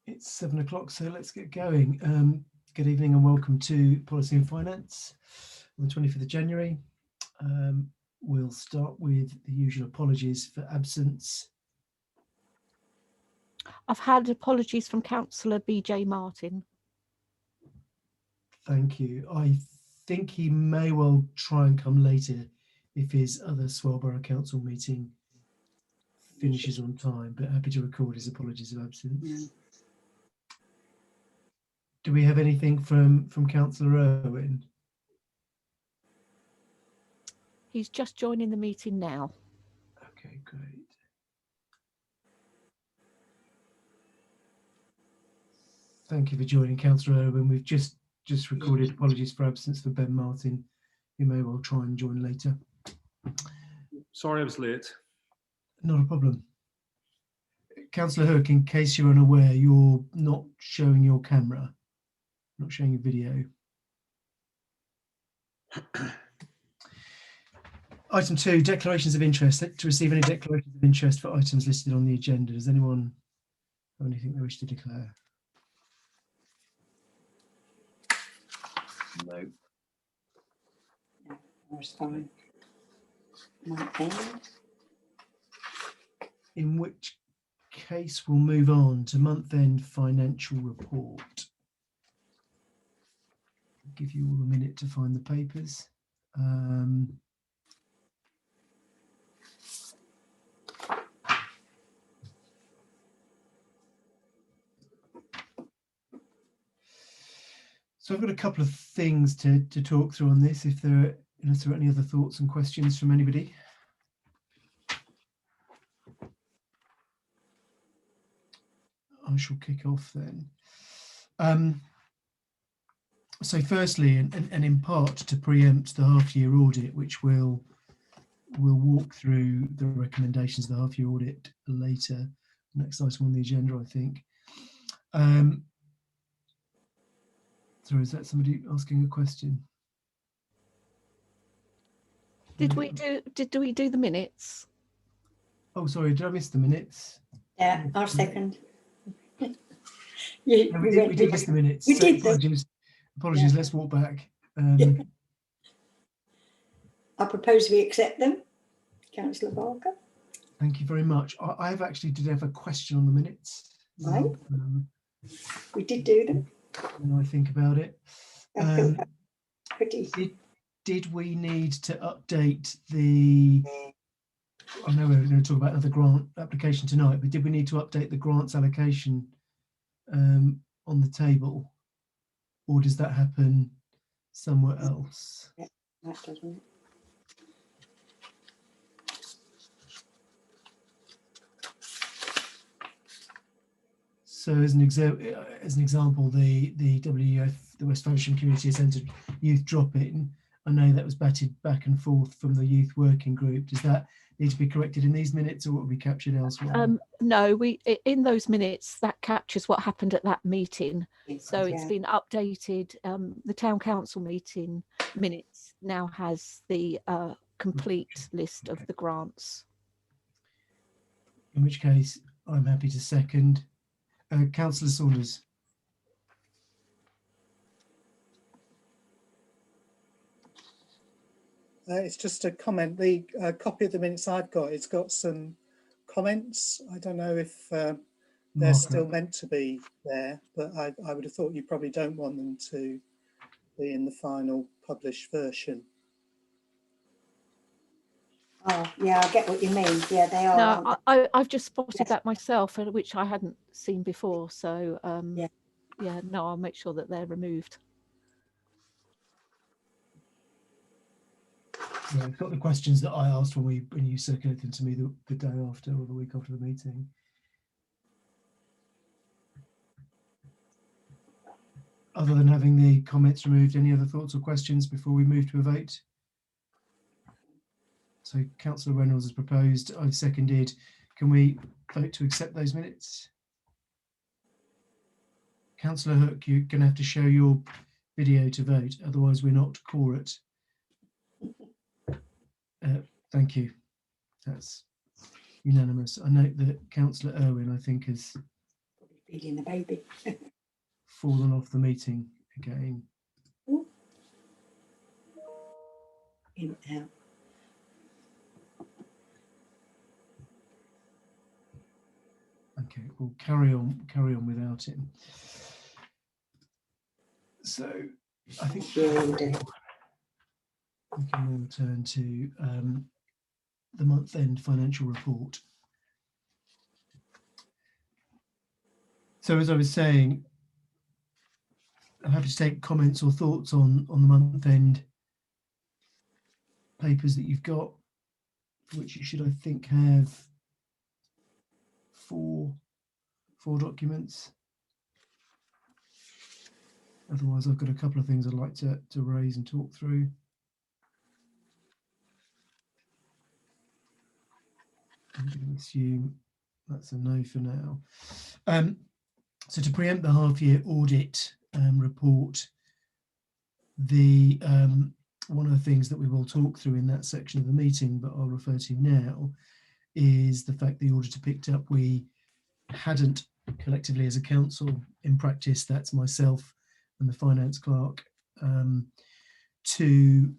It's 7 o'clock, so let's get going. Good evening and welcome to Policy and Finance on the 25th of January. We'll start with the usual apologies for absence. I've had apologies from Councillor BJ Martin. Thank you. I think he may well try and come later if his other Swale Borough Council meeting finishes on time, but happy to record his apologies of absence. Yeah. Do we have anything from Councillor Irwin? He's just joining the meeting now. Okay, great. Thank you for joining, Councillor Irwin. We've just recorded apologies for absence for Ben Martin, who may well try and join later. Sorry I was late. Not a problem. Councillor Hook, in case you're unaware, you're not showing your camera, not showing your video. Item 2, declarations of interest. To receive any declarations of interest for items listed on the agenda. Does anyone have anything they wish to declare? No. That's fine. In which case we'll move on to month-end financial report. I'll give you all a minute to find the papers. So I've got a couple of things to talk through on this, if there are any other thoughts and questions from anybody. I shall kick off then. So firstly, and in part to preempt the half-year audit, which we'll walk through the recommendations of the half-year audit later, next item on the agenda, I think. So is that somebody asking a question? Did we do the minutes? Oh, sorry, did I miss the minutes? Yeah, our second. No, we did miss the minutes. We So did. Apologies. Yeah. Let's walk back. I propose we accept them. Councillor Barker. Thank you very much. I have actually did have a question on the minutes. Right. We did do them. When I think about it. Pretty. Did we need to update the, I know we were going to talk about another grant application tonight, but did we need to update the grants allocation on the table, or does that happen somewhere else? Yeah, that doesn't it? So as an example, the WUF, the West Faversham Community Centre youth drop-in, I know that was batted back and forth from the youth working group. Does that need to be corrected in these minutes, or will be captured elsewhere? No, in those minutes that captures what happened at that meeting. So it's been updated. The town council meeting minutes now has the complete list of the grants. In which case, I'm happy to second. Councillor Saunders. It's just a comment. The copy of the minutes I've got, it's got some comments. I don't know if they're still meant to be there, but I would have thought you probably don't want them to be in the final published version. Oh, yeah, I get what you mean. Yeah, they are. No, I've just spotted that myself, which I hadn't seen before. So, yeah, no, I'll make sure that they're removed. Yeah, I've got the questions that I asked when you circulated them to me the day after or the week after the meeting. Other than having the comments removed, any other thoughts or questions before we move to a vote? So Councillor Reynolds has proposed, I've seconded. Can we vote to accept those minutes? Councillor Hook, you're going to have to show your video to vote, otherwise we're not quorate. Thank you. That's unanimous. I note that Councillor Irwin, I think, has Feeding the baby. fallen off the meeting again. In and out. Okay, we'll carry on without him. So I think we can now turn to the month-end financial report. So as I was saying, I'm happy to take comments or thoughts on the month-end papers that you've got, for which you should, I think, have four documents. Otherwise, I've got a couple of things I'd like to raise and talk through. I'm going to assume that's a no for now. So to preempt the half-year audit report, the one of the things that we will talk through in that section of the meeting, but I'll refer to now, is the fact the auditor picked up we hadn't collectively as a council, in practice that's myself and the finance clerk, to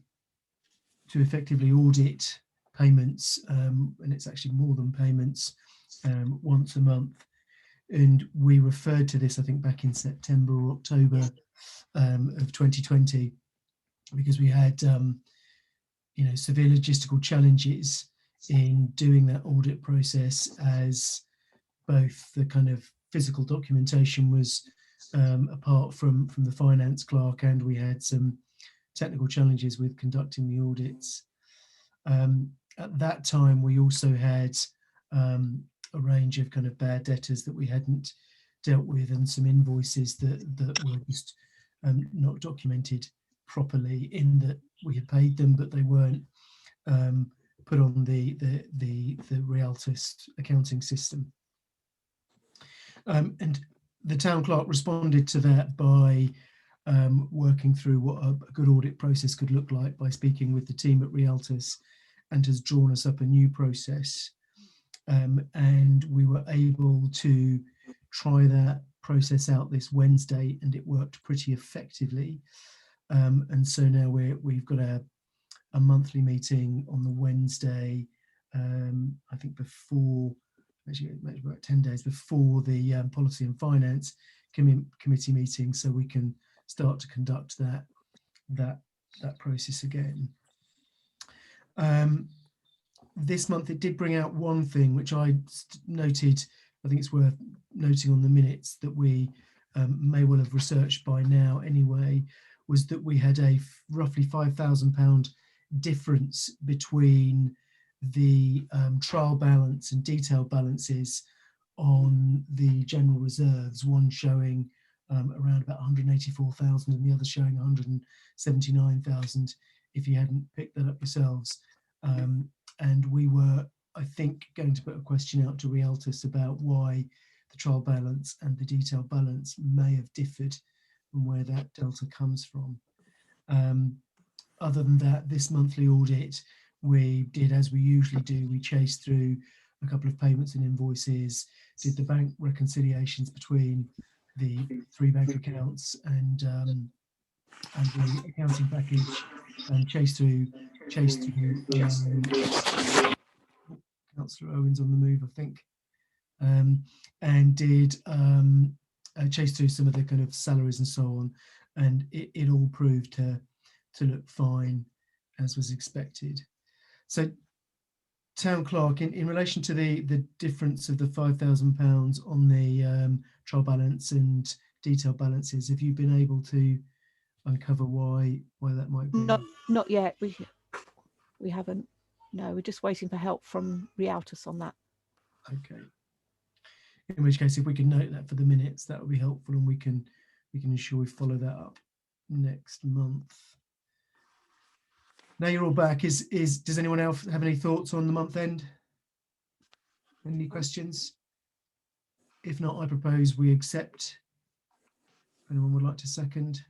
effectively audit payments, and it's actually more than payments, once a month. And we referred to this, I think, back in September or October of 2020, because we had severe logistical challenges in doing that audit process, as both the kind of physical documentation was apart from the finance clerk, and we had some technical challenges with conducting the audits. At that time, we also had a range of kind of bad debtors that we hadn't dealt with, and some invoices that were just not documented properly, in that we had paid them, but they weren't put on the Realtus accounting system. And the town clerk responded to that by working through what a good audit process could look like by speaking with the team at Realtus, and has drawn us up a new process. And we were able to try that process out this Wednesday, and it worked pretty effectively. And so now we've got a monthly meeting on the Wednesday, I think before, actually about 10 days before the Policy and Finance Committee meeting, so we can start to conduct that process again. This month it did bring out one thing which I noted, I think it's worth noting on the minutes, that we may well have researched by now anyway, was that we had a roughly £5,000 difference between the trial balance and detailed balances on the general reserves, one showing around about 184,000 and the other showing 179,000, if you hadn't picked that up yourselves. And we were, I think, going to put a question out to Realtus about why the trial balance and the detailed balance may have differed, and where that delta comes from. Other than that, this monthly audit, we did, as we usually do, we chased through a couple of payments and invoices, did the bank reconciliations between the 3 bank accounts and the accounting package, and chased through Councillor Owen's on the move, I think, and did chase through some of the kind of salaries and so on, and it all proved to look fine, as was expected. So, Town Clerk, in relation to the difference of the £5,000 on the trial balance and detailed balances, have you been able to uncover why that might be? Not yet. We haven't. No, we're just waiting for help from Realtus on that. Okay. In which case, if we can note that for the minutes, that would be helpful, and we can ensure we follow that up next month. Now you're all back. Does anyone else have any thoughts on the month end? Any questions? If not, I propose we accept. Anyone would like to second?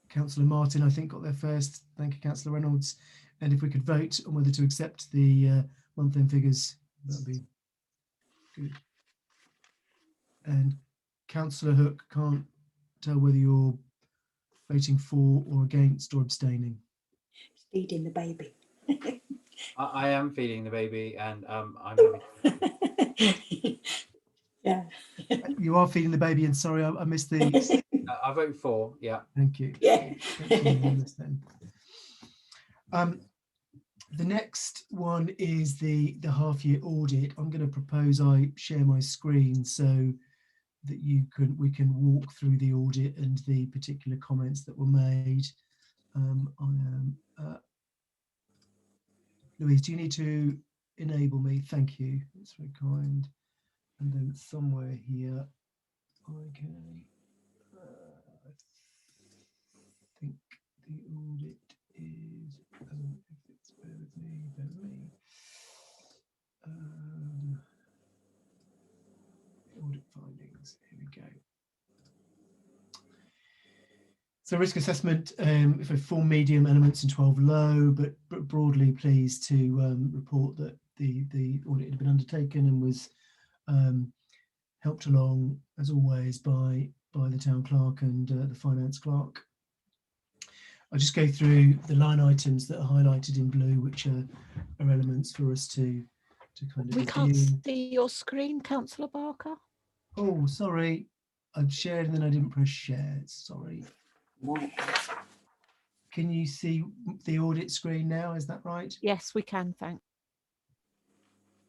Councillor Martin, I think, got there first. Thank you, Councillor Reynolds. And if we could vote on whether to accept the month-end figures, that would be good. And Councillor Hook, can't tell whether you're voting for or against or abstaining. Feeding the baby. I am feeding the baby, and I'm Yeah. You are feeding the baby, and sorry, I missed the. I vote for. Yeah. Thank you. Yeah. That's unanimous then. The next one is the half-year audit. I'm going to propose I share my screen so that we can walk through the audit and the particular comments that were made. Louise, do you need to enable me? Thank you. That's very kind. And then somewhere here, okay. I think the audit is. If it's bear with me. Audit findings. Here we go. So risk assessment, for 4 medium elements and 12 low, but broadly pleased to report that the audit had been undertaken and was helped along, as always, by the town clerk and the finance clerk. I'll just go through the line items that are highlighted in blue, which are elements for us to kind of We can't review. see your screen, Councillor Barker. Oh, sorry, I've shared and then I didn't press share. Sorry. Right. Can you see the audit screen now? Is that right? Yes, we can, thanks.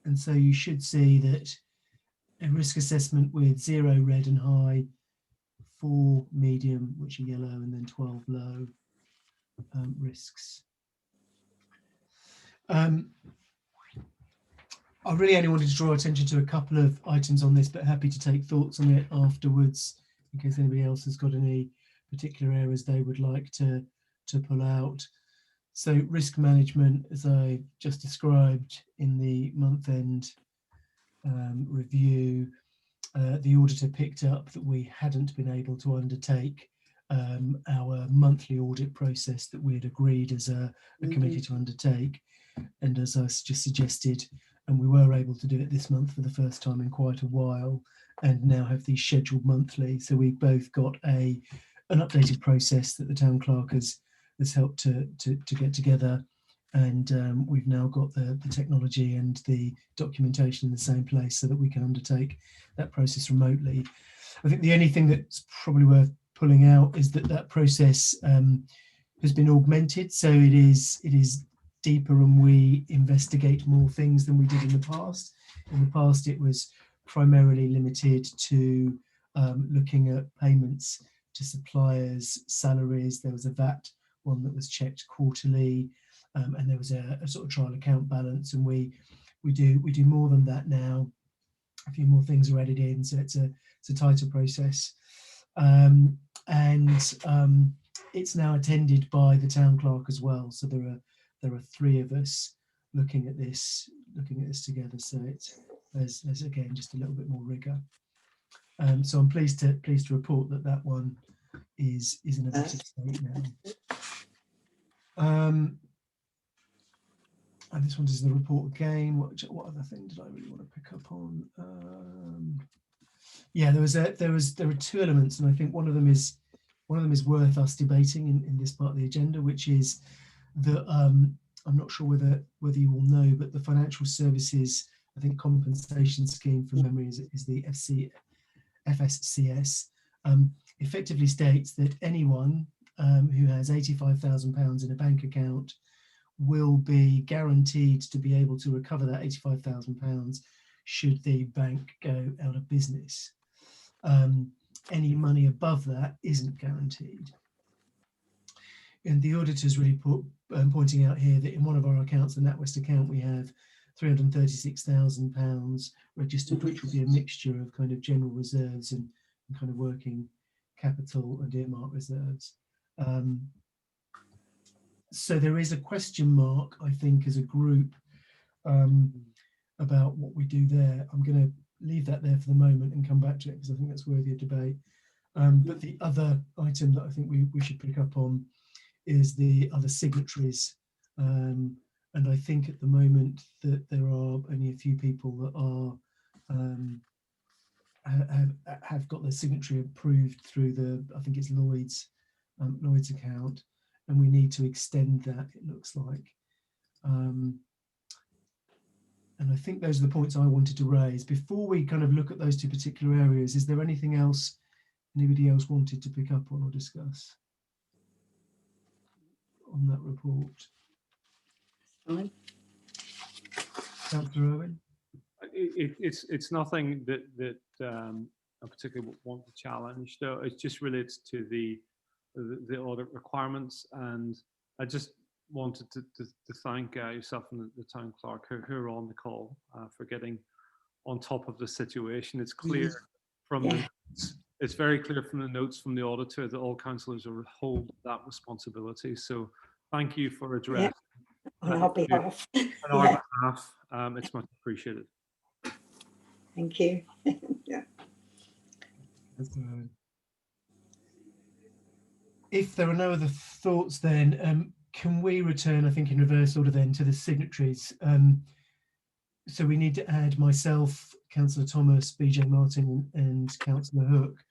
And so you should see that a risk assessment with 0 red and high, 4 medium, which are yellow, and then 12 low risks. I really only wanted to draw attention to a couple of items on this, but happy to take thoughts on it afterwards in case anybody else has got any particular areas they would like to pull out. So risk management, as I just described in the month-end review, the auditor picked up that we hadn't been able to undertake our monthly audit process that we had agreed as a committee to undertake. And as I just suggested, and we were able to do it this month for the first time in quite a while, and now have these scheduled monthly. So we've both got an updated process that the town clerk has helped to get together, and we've now got the technology and the documentation in the same place so that we can undertake that process remotely. I think the only thing that's probably worth pulling out is that process has been augmented, so it is deeper, and we investigate more things than we did in the past. In the past, it was primarily limited to looking at payments to suppliers, salaries. There was a VAT one that was checked quarterly, and there was a sort of trial account balance, and we do more than that now. A few more things are added in, so it's a tighter process, and it's now attended by the town clerk as well. So there are 3 of us looking at this together. So there's again just a little bit more rigor. So I'm pleased to report that one is in a better state now. And this one is the report again. What other thing did I really want to pick up on? Yeah, there are 2 elements, and I think one of them is worth us debating in this part of the agenda, which is that I'm not sure whether you all know, but the financial services, I think, compensation scheme from memory is the FSCS, effectively states that anyone who has £85,000 in a bank account will be guaranteed to be able to recover that £85,000 should the bank go out of business. Any money above that isn't guaranteed. And the auditors really pointing out here that in one of our accounts, the NatWest account, we have £336,000 registered, which will be a mixture of kind of general reserves and kind of working capital and earmark reserves. So there is a question mark, I think, as a group about what we do there. I'm going to leave that there for the moment and come back to it because I think that's worthy of debate. But the other item that I think we should pick up on is the other signatories. And I think at the moment that there are only a few people that are have got the signatory approved through the, I think it's Lloyd's account, and we need to extend that, it looks like. And I think those are the points I wanted to raise. Before we kind of look at those two particular areas, is there anything else anybody else wanted to pick up on or discuss on that report? Fine. Councillor Owen? It's nothing that I particularly want to challenge, though. It just relates to the audit requirements, and I just wanted to thank yourself and the town clerk who are on the call for getting on top of the situation. It's clear from the notes, it's very clear from the notes from the auditor that all councillors are hold that responsibility. So thank you for addressing On our behalf. on our behalf. It's much appreciated. Thank you. Yeah. If there are no other thoughts, then can we return, I think, in reverse order then to the signatories? So we need to add myself, Councillor Thomas, BJ Martin, and Councillor Hook.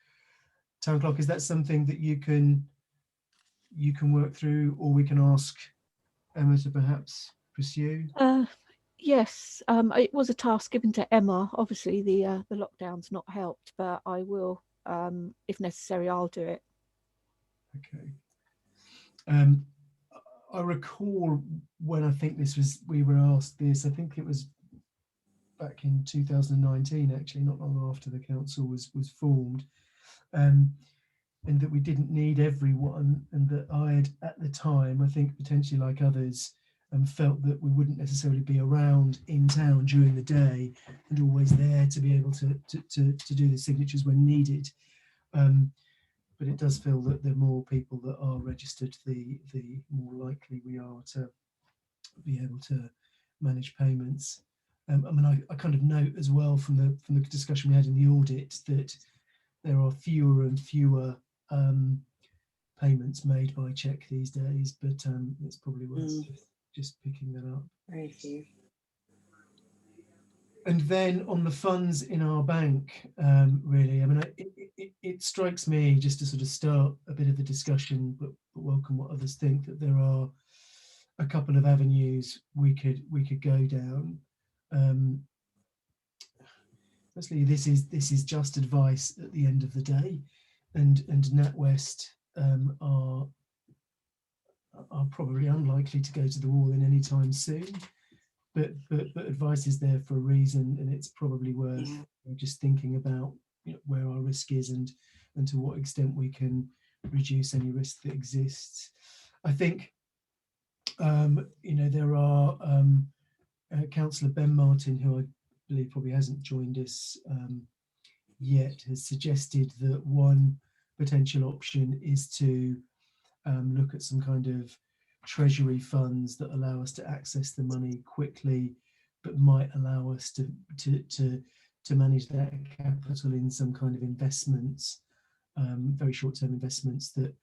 Town Clerk, is that something that you can work through, or we can ask Emma to perhaps pursue? Yes, it was a task given to Emma. Obviously, the lockdown's not helped, but I will, if necessary, I'll do it. Okay. I recall when I think we were asked this, I think it was back in 2019, actually, not long after the council was formed, and that we didn't need everyone, and that I had, at the time, I think potentially like others, felt that we wouldn't necessarily be around in town during the day and always there to be able to do the signatures when needed. But it does feel that the more people that are registered, the more likely we are to be able to manage payments. I mean, I kind of note as well from the discussion we had in the audit that there are fewer and fewer payments made by cheque these days, but it's probably worth just picking that up. Very few. And then on the funds in our bank, really, I mean, it strikes me, just to sort of start a bit of the discussion, but welcome what others think, that there are a couple of avenues we could go down. Firstly, this is just advice at the end of the day, and NatWest are probably unlikely to go to the wall in any time soon. But advice is there for a reason, and it's probably worth just thinking about, you know, where our risk is and to what extent we can reduce any risk that exists. I think you know, there are Councillor Ben Martin, who I believe probably hasn't joined us yet, has suggested that one potential option is to look at some kind of Treasury funds that allow us to access the money quickly, but might allow us to manage that capital in some kind of investments, very short-term investments that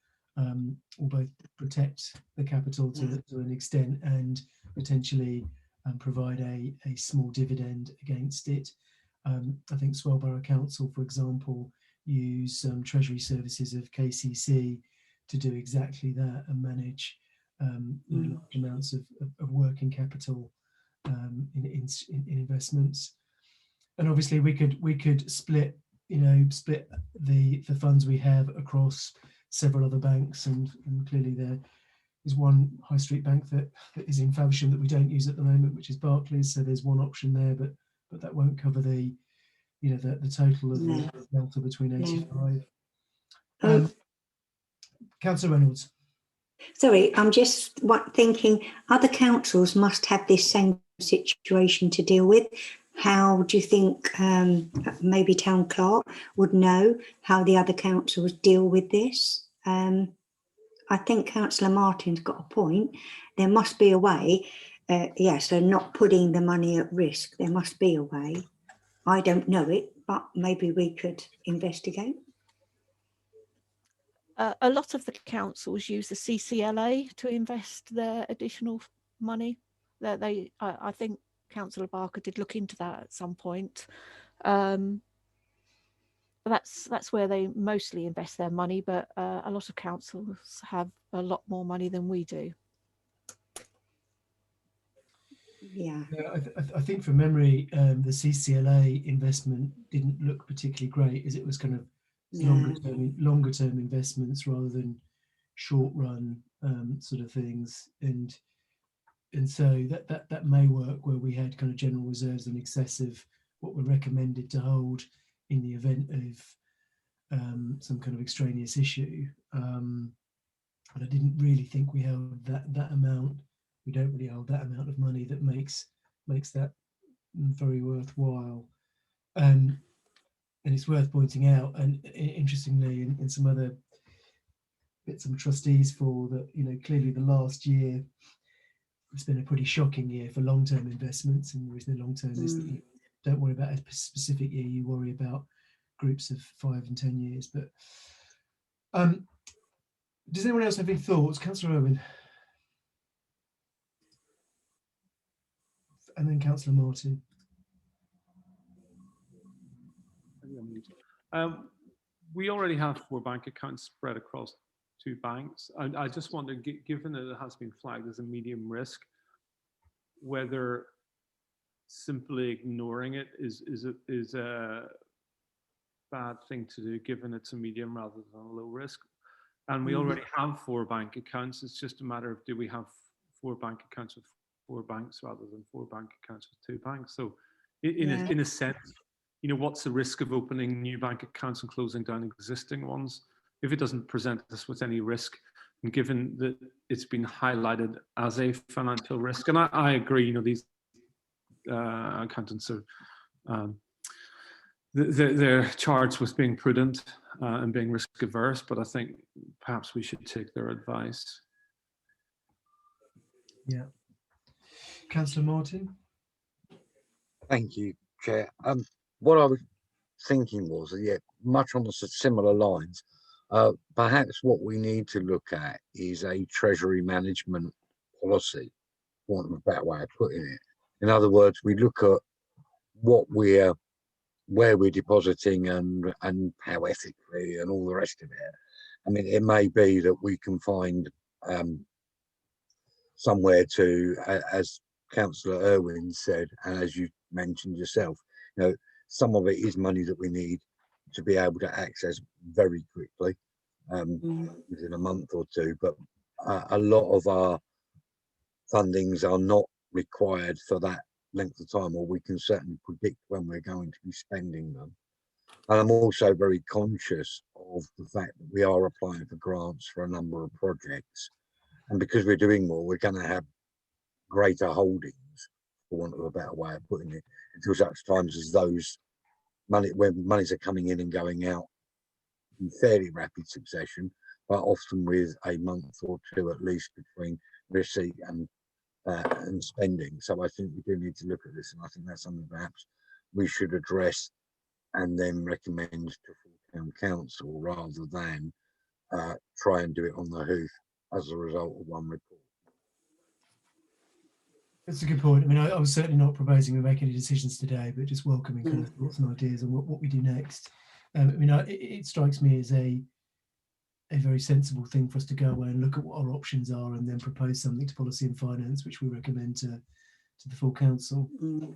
will both protect the capital to an extent and potentially provide a small dividend against it. I think Swale Borough Council, for example, use Treasury services of KCC to do exactly that and manage large amounts of working capital in investments. And obviously we could split the funds we have across several other banks, and clearly there is one high street bank that is in Favisham that we don't use at the moment, which is Barclays. So there's one option there, but that won't cover the total of the delta between 85. Councillor Reynolds. Sorry, I'm just thinking other councils must have this same situation to deal with. How do you think maybe Town Clerk would know how the other councils deal with this? I think Councillor Martin's got a point. There must be a way, so not putting the money at risk. There must be a way. I don't know it, but maybe we could investigate. A lot of the councils use the CCLA to invest their additional money. I think Councillor Barker did look into that at some point. that's where they mostly invest their money, but a lot of councils have a lot more money than we do. Yeah. I think from memory, the CCLA investment didn't look particularly great, as it was kind of longer term investments rather than short run sort of things, and so that may work where we had kind of general reserves in excess of what were recommended to hold in the event of some kind of extraneous issue. And I didn't really think we held that amount. We don't really hold that amount of money that makes that very worthwhile. And it's worth pointing out, and interestingly, in some other bits some trustees for that, clearly the last year it's been a pretty shocking year for long-term investments, and the reason long-term is that you don't worry about a specific year, you worry about groups of 5 and 10 years. But does anyone else have any thoughts? Councillor Irwin. And then Councillor Martin. We already have 4 bank accounts spread across 2 banks. I just wonder, given that it has been flagged as a medium risk, whether simply ignoring it is a bad thing to do, given it's a medium rather than a low risk. And we already have 4 bank accounts. It's just a matter of, do we have 4 bank accounts with 4 banks rather than 4 bank accounts with 2 banks? So in a sense, what's the risk of opening new bank accounts and closing down existing ones if it doesn't present us with any risk? And given that it's been highlighted as a financial risk, and I agree, these accountants are they're charged with being prudent and being risk averse, but I think perhaps we should take their advice. Yeah. Councillor Martin. Thank you, Chair. What I was thinking was, much on the similar lines, perhaps what we need to look at is a treasury management policy, for want of a better way of putting it. In other words, we look at where we're depositing and how ethically and all the rest of it. I mean, it may be that we can find somewhere to, as Councillor Irwin said, and as you mentioned yourself, some of it is money that we need to be able to access very quickly, within a month or 2. But a lot of our fundings are not required for that length of time, or we can certainly predict when we're going to be spending them. And I'm also very conscious of the fact that we are applying for grants for a number of projects. And because we're doing more, we're going to have greater holdings, for want of a better way of putting it, until such times as those when monies are coming in and going out in fairly rapid succession, but often with a month or 2 at least between receipt and spending. So I think we do need to look at this, and I think that's something perhaps we should address and then recommend to full town council, rather than try and do it on the hoof as a result of one report. That's a good point. I mean, I was certainly not proposing we make any decisions today, but just welcoming kind of thoughts and ideas on what we do next. I mean, it strikes me as a very sensible thing for us to go away and look at what our options are, and then propose something to Policy and Finance, which we recommend to the full council.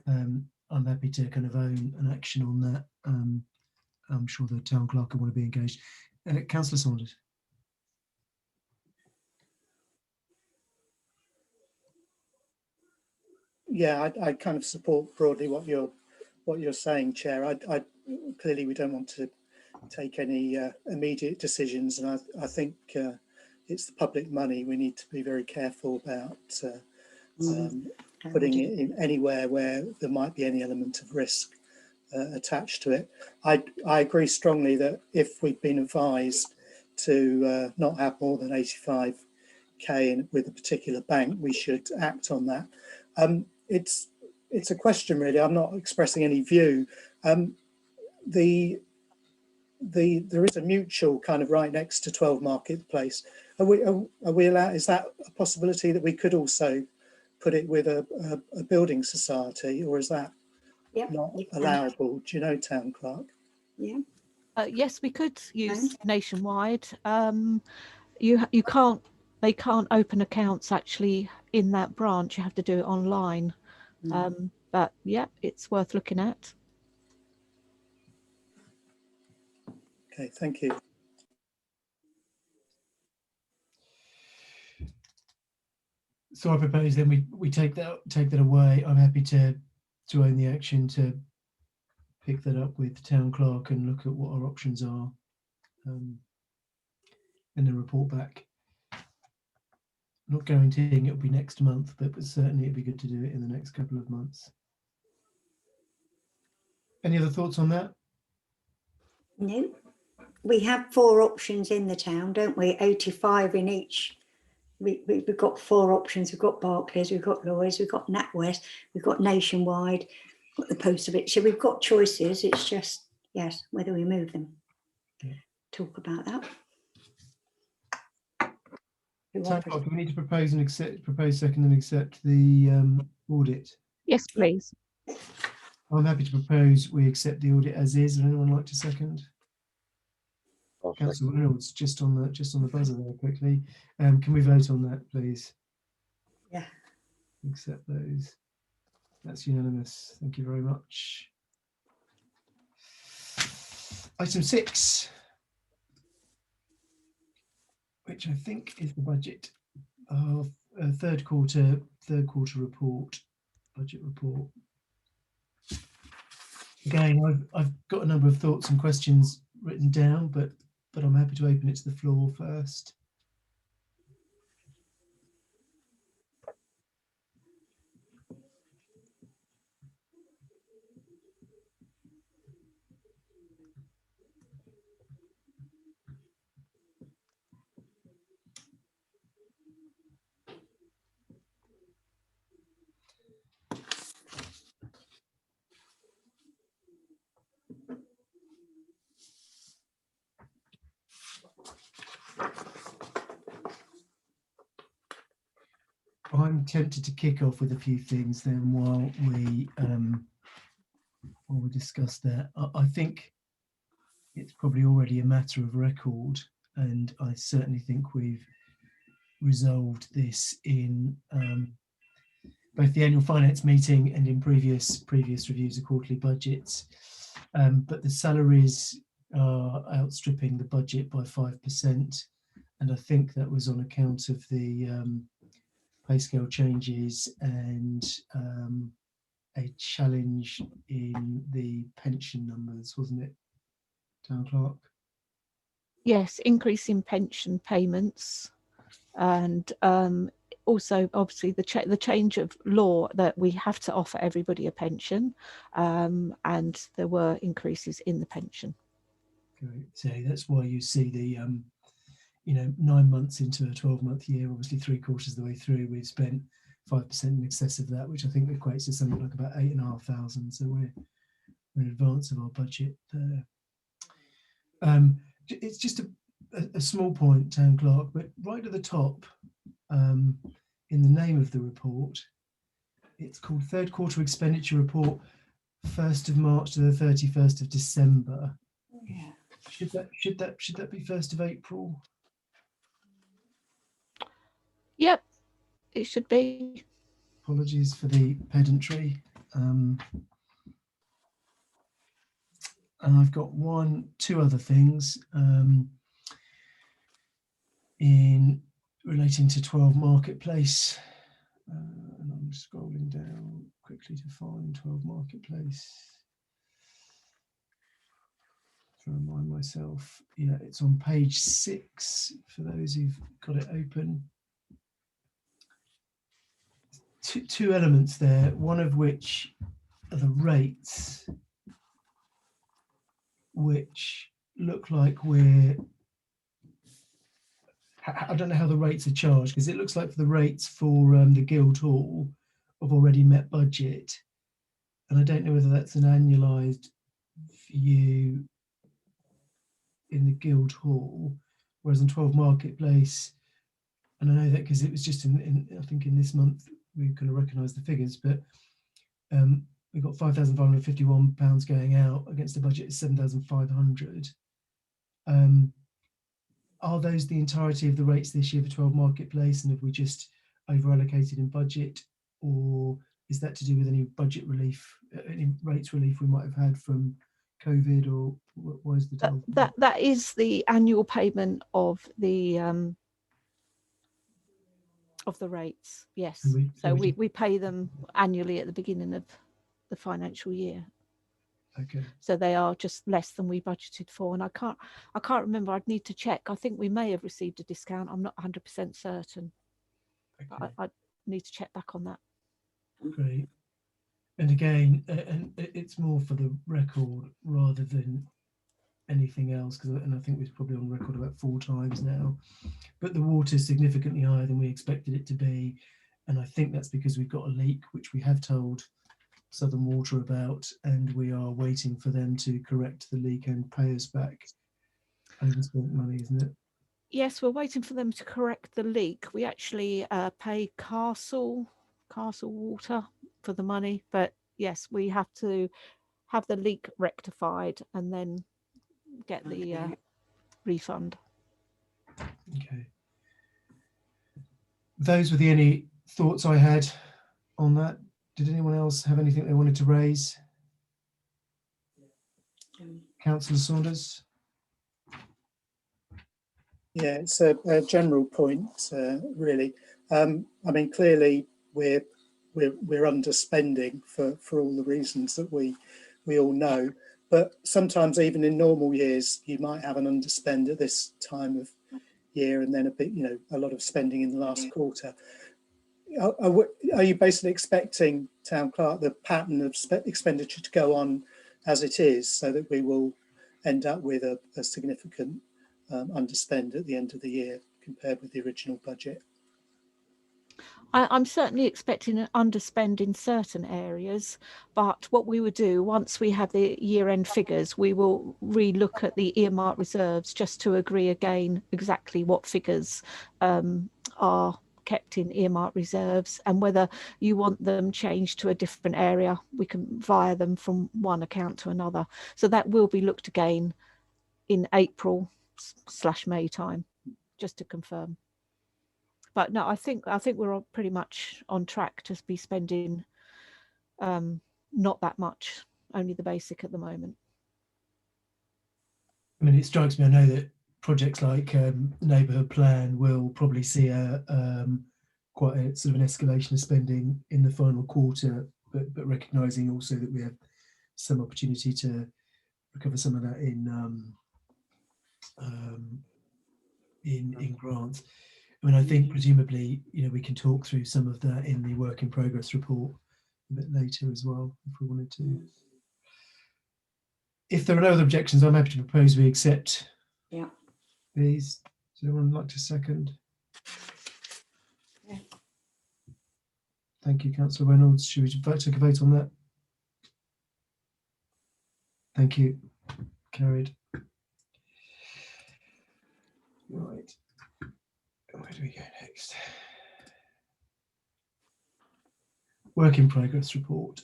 I'm happy to kind of own an action on that. I'm sure the town clerk will want to be engaged. Councillor Saunders. Yeah, I kind of support broadly what you're saying, Chair. I clearly we don't want to take any immediate decisions, and I think it's the public money. We need to be very careful about putting it in anywhere where there might be any element of risk attached to it. I agree strongly that if we've been advised to not have more than 85k with a particular bank, we should act on that. It's a question, really. I'm not expressing any view. There is a mutual kind of right next to 12 Marketplace. Are we allowed? Is that a possibility that we could also put it with a building society, or is that not allowable? Do you know, Town Clerk? Yeah. Yes, we could use And Nationwide. You can't. They can't open accounts actually in that branch. You have to do it online. But yeah, it's worth looking at. Okay, thank you. So I propose then we take that away. I'm happy to own the action to pick that up with the town clerk and look at what our options are, and then report back. Not guaranteeing it'll be next month, but certainly it'd be good to do it in the next couple of months. Any other thoughts on that? no, we have 4 options in the town, don't we? 85 in each. We've got 4 options. We've got Barclays, we've got Lloyds, we've got NatWest, we've got Nationwide, got the post of it. So we've got choices. It's just, yes, whether we move them. Yeah. Talk about that. Town clerk, do we need to propose second and accept the audit? Yes, please. I'm happy to propose we accept the audit as is. Would anyone like to second? I'll Councillor Reynolds, just on the buzzer there quickly. Can we vote on that, please? Yeah. Accept those. That's unanimous. Thank you very much. Item 6, which I think is the budget of third quarter report, budget report. Again, I've got a number of thoughts and questions written down, but I'm happy to open it to the floor first. I'm tempted to kick off with a few things then while we discuss that. I think it's probably already a matter of record, and I certainly think we've resolved this in both the annual finance meeting and in previous reviews of quarterly budgets. But the salaries are outstripping the budget by 5%, and I think that was on account of the pay scale changes and a challenge in the pension numbers, wasn't it, Town Clerk? Yes, increase in pension payments, and also obviously the change of law that we have to offer everybody a pension, and there were increases in the pension. Great. So that's why you see the 9 months into a 12-month year, obviously 3/4 of the way through, we've spent 5% in excess of that, which I think equates to something like about 8,500. So we're in advance of our budget there. It's just a small point, Town Clerk, but right at the top, in the name of the report, it's called Third Quarter Expenditure Report, 1st of March to the 31st of December. Yeah. Should that be 1st of April? Yep, it should be. Apologies for the pedantry. And I've got two other things in relating to 12 Marketplace. And I'm scrolling down quickly to find 12 Marketplace. To remind myself, yeah, it's on page 6 for those who've got it open. Two elements there, one of which are the rates, which look like I don't know how the rates are charged, because it looks like for the rates for the Guildhall have already met budget, and I don't know whether that's an annualised view in the Guildhall, whereas in 12 Marketplace, and I know that because it was just I think in this month we kind of recognise the figures, but we've got £5,551 going out against a budget of 7,500. Are those the entirety of the rates this year for 12 Marketplace, and have we just over allocated in budget, or is that to do with any budget relief, any rates relief we might have had from COVID, or what is the total? That is the annual payment of the rates. Yes. So we pay them annually at the beginning of the financial year. Okay. So they are just less than we budgeted for, and I can't remember. I'd need to check. I think we may have received a discount. I'm not 100% certain. Okay. I need to check back on that. Great. And again, and it's more for the record rather than anything else, and I think we're probably on record about 4 times now. But the water is significantly higher than we expected it to be, and I think that's because we've got a leak, which we have told Southern Water about, and we are waiting for them to correct the leak and pay us back overspent money, isn't it? Yes, we're waiting for them to correct the leak. We actually pay Castle Water for the money, but yes, we have to have the leak rectified and then get the refund. Okay. Those were the only thoughts I had on that. Did anyone else have anything they wanted to raise? Councillor Saunders? Yeah, it's a general point, really. I mean, clearly we're underspending for all the reasons that we all know. But sometimes, even in normal years, you might have an underspend at this time of year, and then a bit, a lot of spending in the last quarter. Are you basically expecting, Town Clerk, the pattern of expenditure to go on as it is, so that we will end up with a significant underspend at the end of the year compared with the original budget? I'm certainly expecting an underspend in certain areas, but what we would do once we have the year-end figures, we will re-look at the earmark reserves just to agree again exactly what figures are kept in earmark reserves, and whether you want them changed to a different area, we can via them from one account to another. So that will be looked again in April/May time, just to confirm. But no, I think we're all pretty much on track to be spending not that much, only the basic at the moment. I mean, it strikes me, I know that projects like neighbourhood plan will probably see a quite a sort of an escalation of spending in the final quarter, but recognising also that we have some opportunity to recover some of that in grants. I mean, I think presumably, we can talk through some of that in the work in progress report a bit later as well, if we wanted to. If there are no other objections, I'm happy to propose we accept these. Does anyone like to second? Yeah. Thank you, Councillor Reynolds. Should we take a vote on that? Thank you. Carried. Right. Where do we go next? Work in progress report.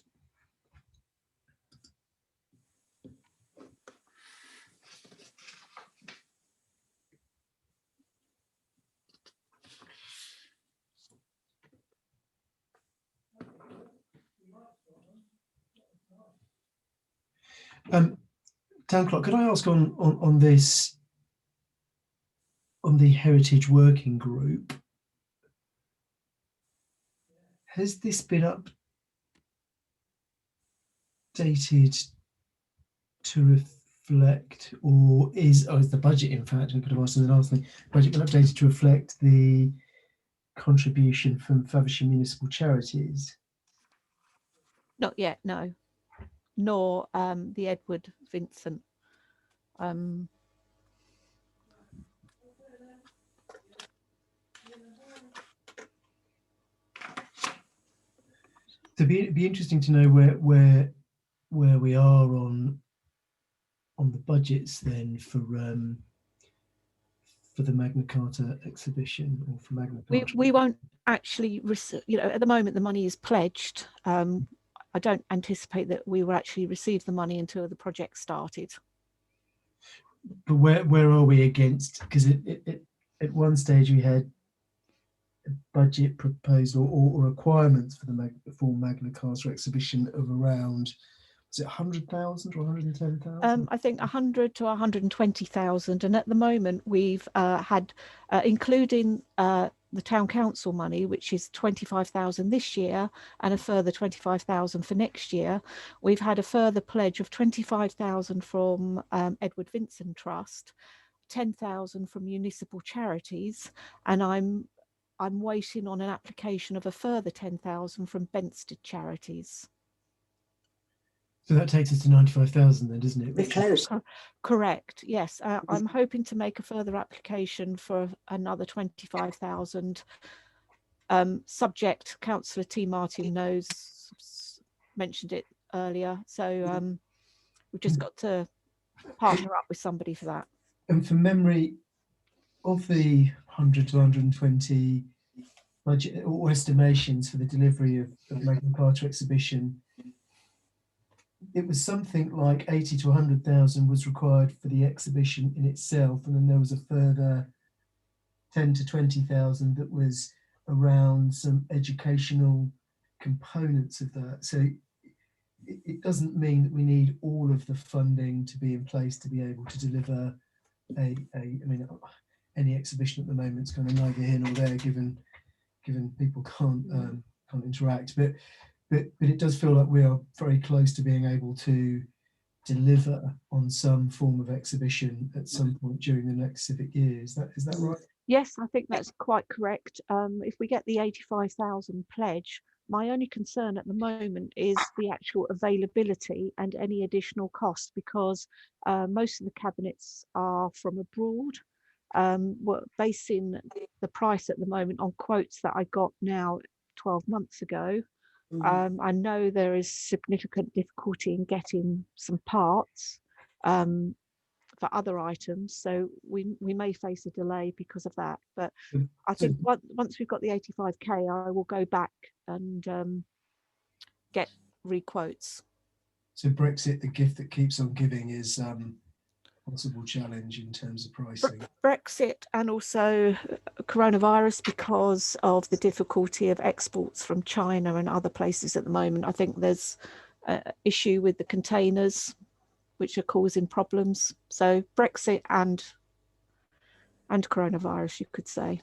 Town Clerk, could I ask on this, on the Heritage Working Group, has this been updated to reflect, or is the budget, in fact, I could have asked in the last thing, budget been updated to reflect the contribution from Faversham municipal charities? Not yet, no. Nor the Edward Vincent. It'd be interesting to know where we are on the budgets then for the Magna Carta exhibition, or for Magna Carta. We won't actually, at the moment the money is pledged. I don't anticipate that we will actually receive the money until the project started. But where are we against? Because at one stage we had a budget proposal or requirements for the full Magna Carta exhibition of around, was it 100,000 or 110,000? I think 100 to 120,000, and at the moment we've had, including the town council money, which is 25,000 this year and a further 25,000 for next year. We've had a further pledge of 25,000 from Edward Vincent Trust, 10,000 from municipal charities, and I'm waiting on an application of a further 10,000 from Benstead charities. So that takes us to 95,000 then, doesn't it? We're close. Correct, yes. I'm hoping to make a further application for another 25,000. Subject, Councillor T. Martin mentioned it earlier. So we've just got to partner up with somebody for that. And from memory, of the 100 to 120 budget or estimations for the delivery of Magna Carta exhibition, it was something like 80 to 100,000 was required for the exhibition in itself, and then there was a further 10 to 20,000 that was around some educational components of that. So it doesn't mean that we need all of the funding to be in place to be able to deliver I mean, any exhibition at the moment is kind of neither here nor there, given people can't interact, but it does feel like we are very close to being able to deliver on some form of exhibition at some point during the next civic year. Is that right? Yes, I think that's quite correct. If we get the 85,000 pledge, my only concern at the moment is the actual availability and any additional cost, because most of the cabinets are from abroad. We're basing the price at the moment on quotes that I got now 12 months ago. I know there is significant difficulty in getting some parts for other items, so we may face a delay because of that. But I think once we've got the 85k, I will go back and get re-quotes. So Brexit, the gift that keeps on giving, is possible challenge in terms of pricing. Brexit and also coronavirus, because of the difficulty of exports from China and other places at the moment. I think there's an issue with the containers which are causing problems. So Brexit and coronavirus, you could say.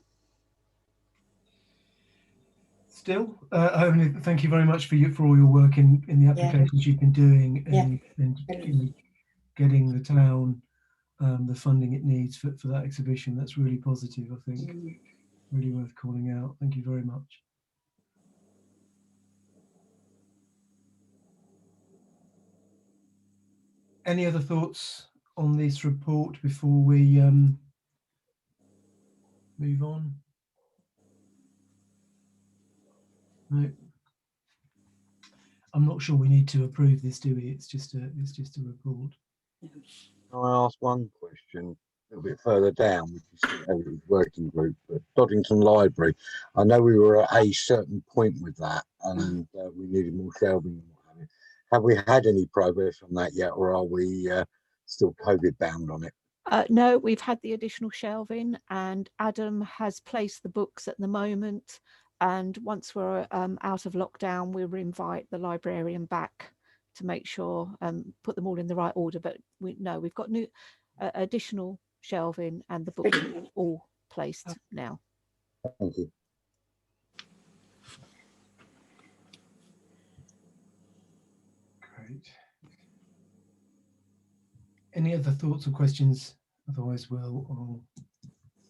Still, thank you very much for all your work in the applications you've been doing and getting the town the funding it needs for that exhibition. That's really positive, I think. Really worth calling out. Thank you very much. Any other thoughts on this report before we move on? No. I'm not sure we need to approve this, do we? It's just a report. Can I ask one question a little bit further down, which is the working group, but Doddington Library. I know we were at a certain point with that, and we needed more shelving. Have we had any progress on that yet, or are we still COVID bound on it? No, we've had the additional shelving, and Adam has placed the books at the moment. And once we're out of lockdown, we'll invite the librarian back to make sure, put them all in the right order. But we've got new additional shelving, and the books are all placed now. Thank you. Great. Any other thoughts or questions? Otherwise, I'll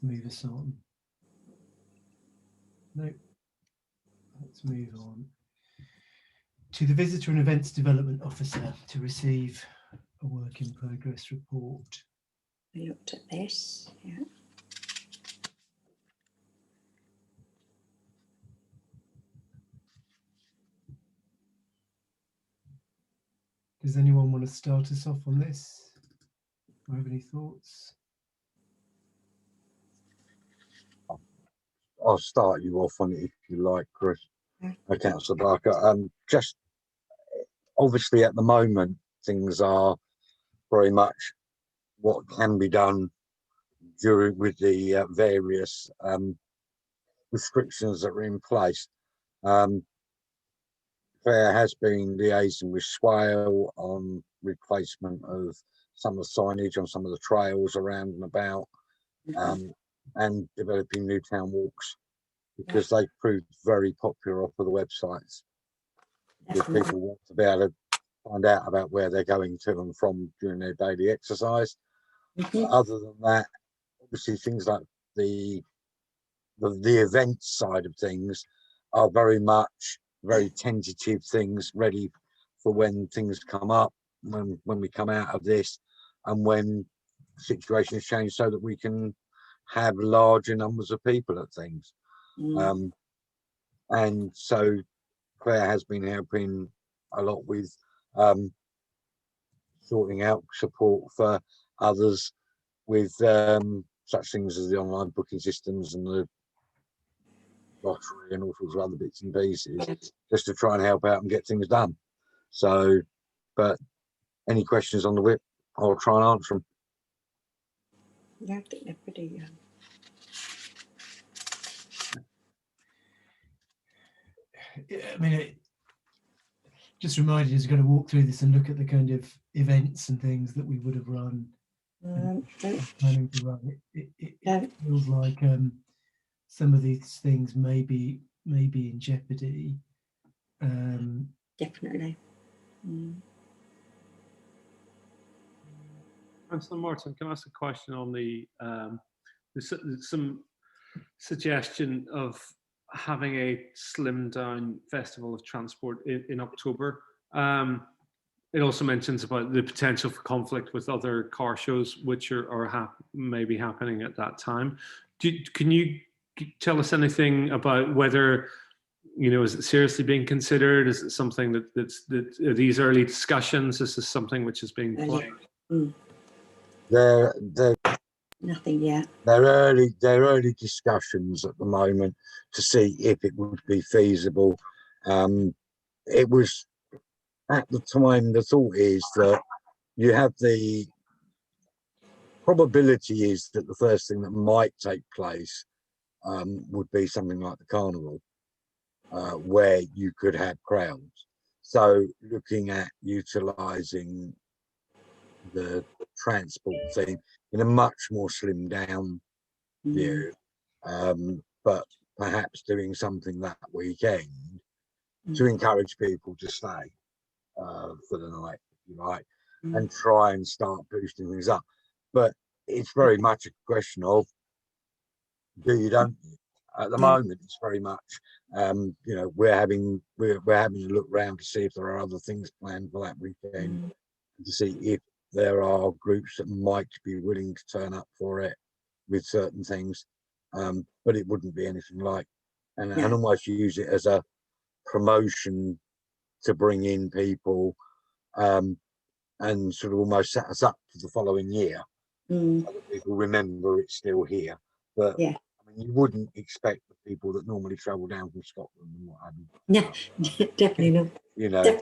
move us on. No. Let's move on to the Visitor and Events Development Officer to receive a work in progress report. We looked at this, yeah. Does anyone want to start us off on this? Or have any thoughts? I'll start you off on it if you like, Chris. Councillor Barker. Just obviously at the moment things are very much what can be done during with the various restrictions that are in place. Claire has been liaising with Swale on replacement of some of the signage on some of the trails around and about, and developing new town walks, because they proved very popular off of the websites. Because people want to be able to find out about where they're going to and from during their daily exercise. Other than that, obviously things like the event side of things are very much very tentative things, ready for when things come up, when we come out of this, and when situations change, so that we can have larger numbers of people at things. And so Claire has been helping a lot with sorting out support for others with such things as the online booking systems and the lottery and all sorts of other bits and pieces, just to try and help out and get things done. So, but any questions on the whip, I'll try and answer them. Yeah, I think they're pretty. I mean, it just reminded us, got to walk through this and look at the kind of events and things that we would have run. Planning to run. It feels like some of these things may be in jeopardy. Definitely. Councillor Martin, can I ask a question on the some suggestion of having a slimmed down festival of transport in October? It also mentions about the potential for conflict with other car shows which are maybe happening at that time. Can you tell us anything about whether, you know, is it seriously being considered? Is it something that are these early discussions? Is this something which is being planned? They're Nothing yet. They're early discussions at the moment to see if it would be feasible. It was at the time, the thought is that you have the probability is that the first thing that might take place would be something like the carnival, where you could have crowds. So looking at utilising the transport theme in a much more slimmed down view, but perhaps doing something that weekend to encourage people to stay for the night, if you like, and try and start boosting things up. But it's very much a question of do you, don't you? At the moment, it's very much, you know, we're having to look around to see if there are other things planned for that weekend, to see if there are groups that might be willing to turn up for it with certain things, but it wouldn't be anything like, and almost use it as a promotion to bring in people, and sort of almost set us up for the following year, so that people remember it's still here. But I mean, you wouldn't expect the people that normally travel down from Scotland and what have you. No, definitely not. You know,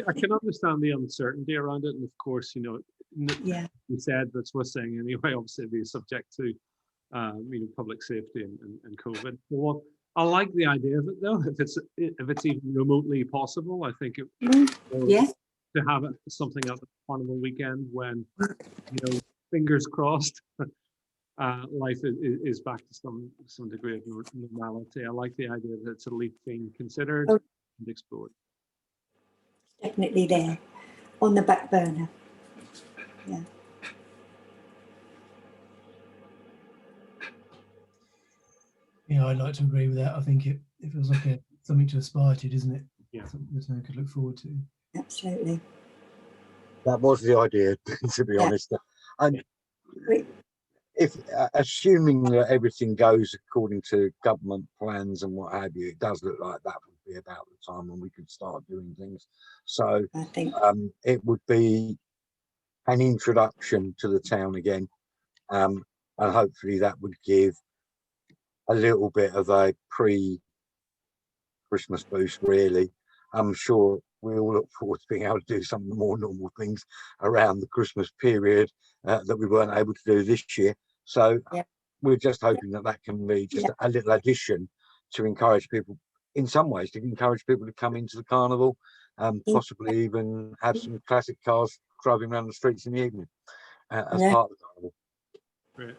I can understand the uncertainty around it, and of course, you know, you said that's worth saying anyway. Obviously, it'd be subject to, you know, public safety and COVID. Well, I like the idea of it though. If it's even remotely possible, I think it. To have it something at the carnival weekend when, you know, fingers crossed, life is back to some degree of normality. I like the idea that it's at least being considered and explored. Definitely there, on the back burner. Yeah. Yeah, I'd like to agree with that. I think it feels like something to aspire to, doesn't it? Yeah. Something we could look forward to. Absolutely. that was the idea, to be honest. And if assuming that everything goes according to government plans and what have you, it does look like that would be about the time when we could start doing things. So I think it would be an introduction to the town again, and hopefully that would give a little bit of a pre-Christmas boost, really. I'm sure we all look forward to being able to do some of the more normal things around the Christmas period that we weren't able to do this year. So we're just hoping that that can be just a little addition to encourage people, in some ways, to encourage people to come into the carnival, possibly even have some classic cars driving around the streets in the evening as part of the carnival. Great.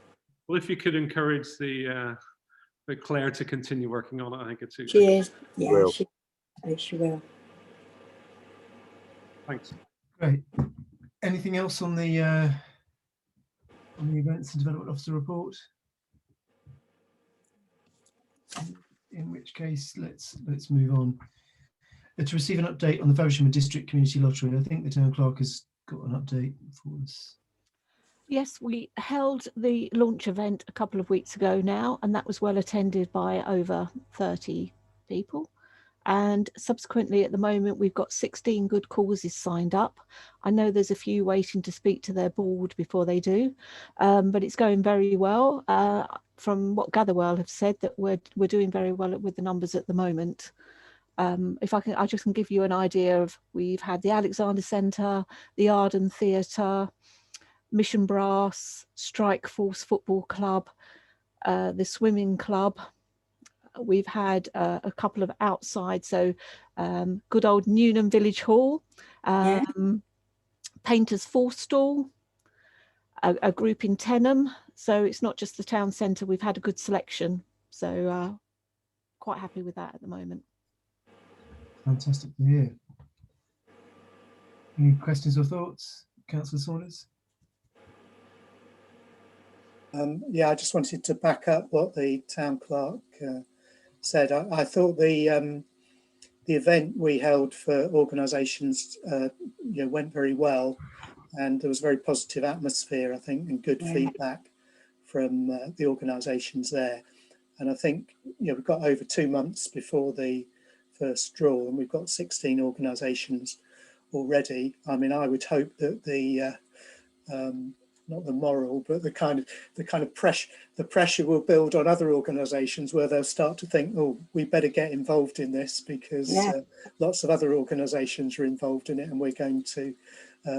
Well, if you could encourage the Claire to continue working on it, I think it's a She is. Yeah, will. she will. Thanks. Great. Anything else on the events and development officer report? In which case, let's move on. To receive an update on the Faversham District Community Lottery. I think the town clerk has got an update for us. Yes, we held the launch event a couple of weeks ago now, and that was well attended by over 30 people. And subsequently, at the moment, we've got 16 good causes signed up. I know there's a few waiting to speak to their board before they do, but it's going very well. From what Gatherwell have said, that we're doing very well with the numbers at the moment. If I just can give you an idea of, we've had the Alexander Centre, the Arden Theatre, Mission Brass, Strike Force Football Club, the Swimming Club. We've had a couple of outside, so good old Newnham Village Hall, Painters Forestall, a group in Tenham. So it's not just the town centre, we've had a good selection. So quite happy with that at the moment. Fantastic to hear. Any questions or thoughts, Councillor Saunders? Yeah, I just wanted to back up what the town clerk said. I thought the event we held for organisations went very well, and there was a very positive atmosphere, I think, and good feedback from the organisations there. And I think we've got over 2 months before the first draw, and we've got 16 organisations already. I mean, I would hope that the not the moral, but the kind of pressure will build on other organisations, where they'll start to think, oh, we better get involved in this, because lots of other organisations are involved in it, and we're going to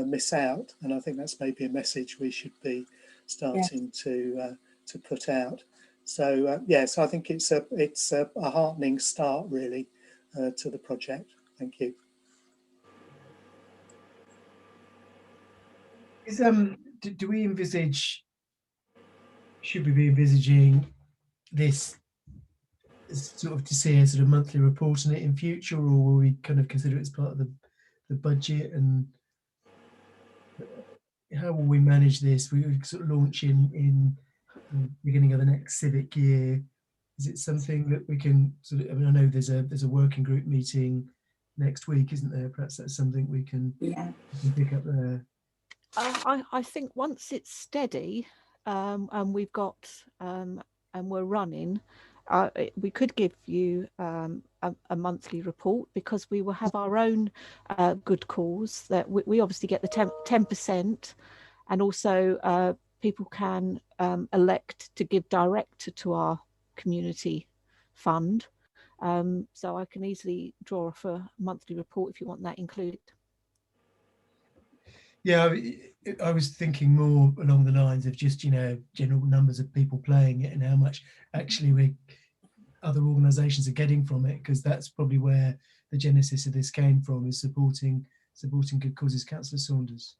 miss out. And I think that's maybe a message we should be starting to put out. So so I think it's a heartening start, really, to the project. Thank you. Is do we envisage, should we be envisaging this sort of to see a sort of monthly report on it in future, or will we kind of consider it as part of the budget? And how will we manage this? We sort of launch in the beginning of the next civic year. Is it something that we can sort of, I mean, I know there's a working group meeting next week, isn't there? Perhaps that's something we can pick up there. I think once it's steady and we've got and we're running, we could give you a monthly report, because we will have our own good cause that we obviously get the 10%, and also people can elect to give direct to our community fund. So I can easily draw off a monthly report if you want that included. Yeah, I was thinking more along the lines of just, general numbers of people playing it and how much actually other organisations are getting from it, because that's probably where the genesis of this came from, is supporting good causes. Councillor Saunders.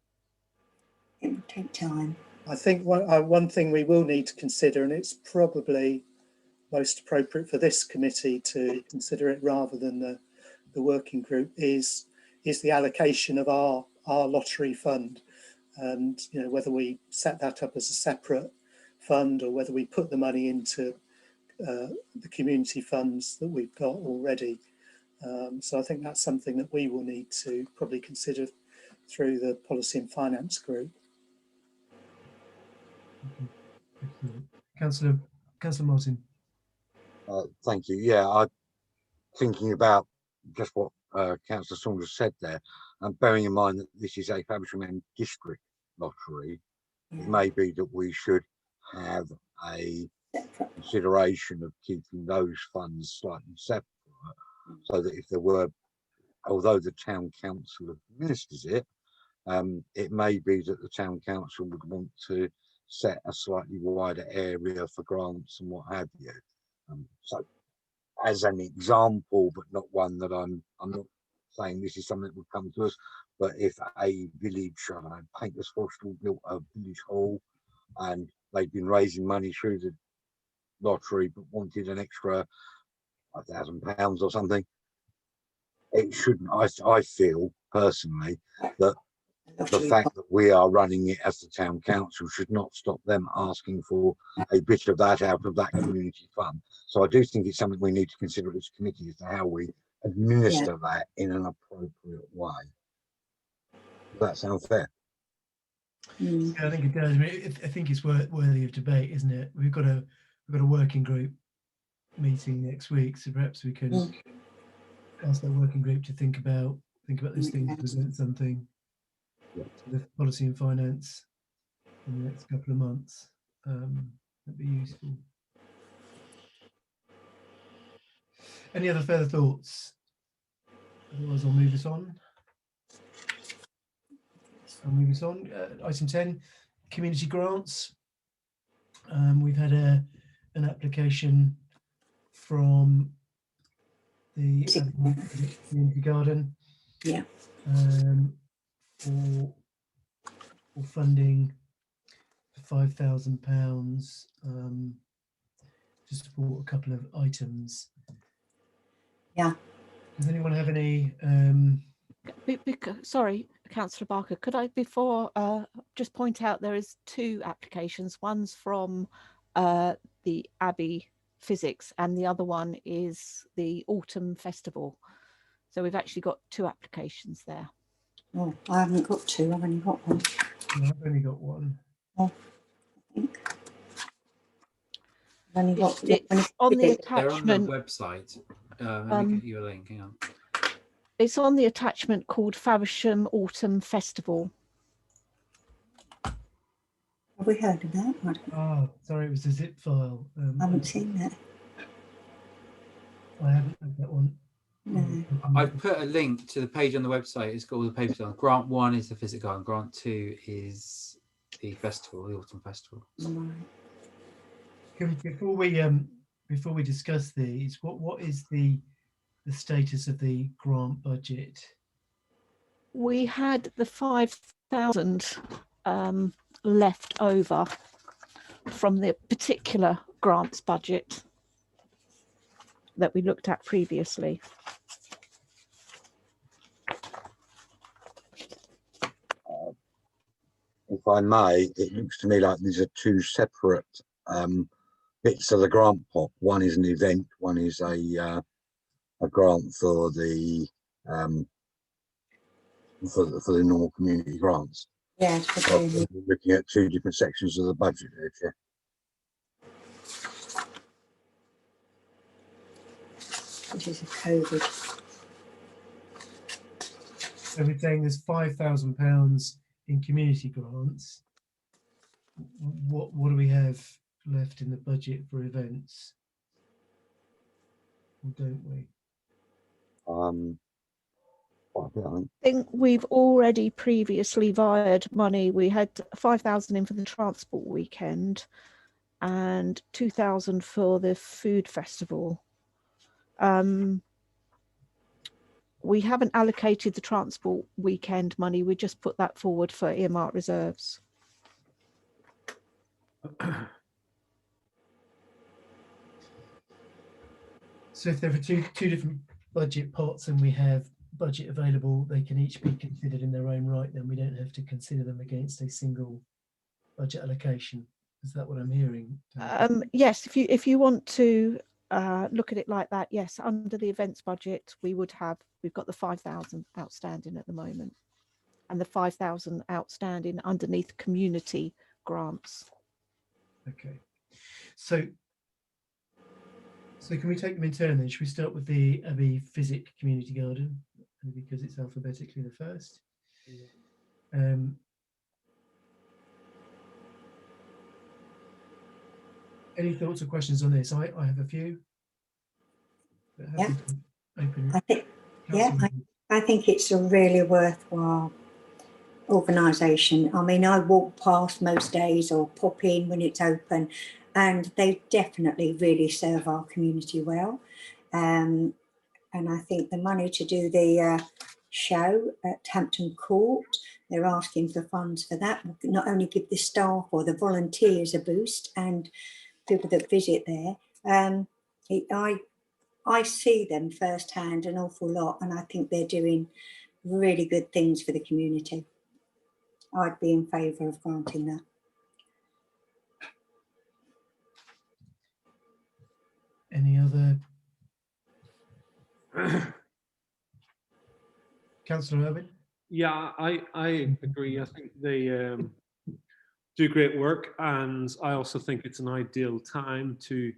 It will take time. I think one thing we will need to consider, and it's probably most appropriate for this committee to consider it rather than the working group, is the allocation of our lottery fund, and whether we set that up as a separate fund, or whether we put the money into the community funds that we've got already. So I think that's something that we will need to probably consider through the Policy and Finance group. Councillor Martin. Thank you. Yeah, I'm thinking about just what Councillor Saunders said there, and bearing in mind that this is a Faversham district lottery, it may be that we should have a consideration of keeping those funds slightly separate, so that if there were although the town council administers it, it may be that the town council would want to set a slightly wider area for grants and what have you. So as an example, but not one that I'm not saying this is something that would come to us, but if a village, I don't know, Painters Hostel built a village hall and they'd been raising money through the lottery but wanted an extra £1,000 or something, it shouldn't, I feel personally that the fact that we are running it as the town council should not stop them asking for a bit of that out of that community fund. So I do think it's something we need to consider as a committee as to how we administer that in an appropriate way. Does that sound fair? Yeah, I think it does. I mean, I think it's worthy of debate, isn't it? We've got a working group meeting next week, so perhaps we can ask that working group to think about those things, present something to the policy and finance in the next couple of months. That'd be useful. Any other further thoughts? Otherwise, I'll move us on. Item 10, community grants. We've had an application from the community garden for funding for £5,000 to support a couple of items. Yeah. Does anyone have any? Sorry, Councillor Barker, could I just point out there is 2 applications. One's from the Abbey Physics and the other one is the Autumn Festival. So we've actually got 2 applications there. Oh, I haven't got 2, I've only got 1. No, I've only got 1. Oh, I think. I've only got it's on the attachment. They're on the website. Let me get you a link, hang on. It's on the attachment called Faversham Autumn Festival. Have we heard of that? Oh, sorry, it was a zip file. I haven't seen that. I haven't had that one. No. I've put a link to the page on the website. It's got all the papers on. Grant 1 is the Physic and Grant 2 is the festival, the Autumn Festival. Right. Before we discuss these, what is the status of the grant budget? We had the 5,000 left over from the particular grants budget that we looked at previously. If I may, it looks to me like these are 2 separate bits of the grant pot. One is an event, one is a grant for the normal community grants. Yeah, So we're looking at 2 different sections of the budget here. Yeah. Which is a COVID. So we're saying there's £5,000 in community grants. What do we have left in the budget for events? Or don't we? I think we've already previously wired money. We had 5,000 in for the transport weekend and 2,000 for the food festival. We haven't allocated the transport weekend money. We just put that forward for earmark reserves. So if there are two different budget pots and we have budget available, they can each be considered in their own right, then we don't have to consider them against a single budget allocation. Is that what I'm hearing? Yes, if you want to look at it like that, yes, under the events budget we've got the 5,000 outstanding at the moment and the 5,000 outstanding underneath community grants. Okay, so can we take them in turn then? Should we start with the Abbey Physic Community Garden, because it's alphabetically the first? Any thoughts or questions on this? I have a few. Yeah. Open I think, yeah, I think it's a really worthwhile organisation. I mean, I walk past most days or pop in when it's open, and they definitely really serve our community well. And I think the money to do the show at Hampton Court, they're asking for funds for that, will not only give the staff or the volunteers a boost and people that visit there. I see them firsthand an awful lot, and I think they're doing really good things for the community. I'd be in favour of granting that. Any other? Councillor Irwin? Yeah, I agree. I think they do great work, and I also think it's an ideal time to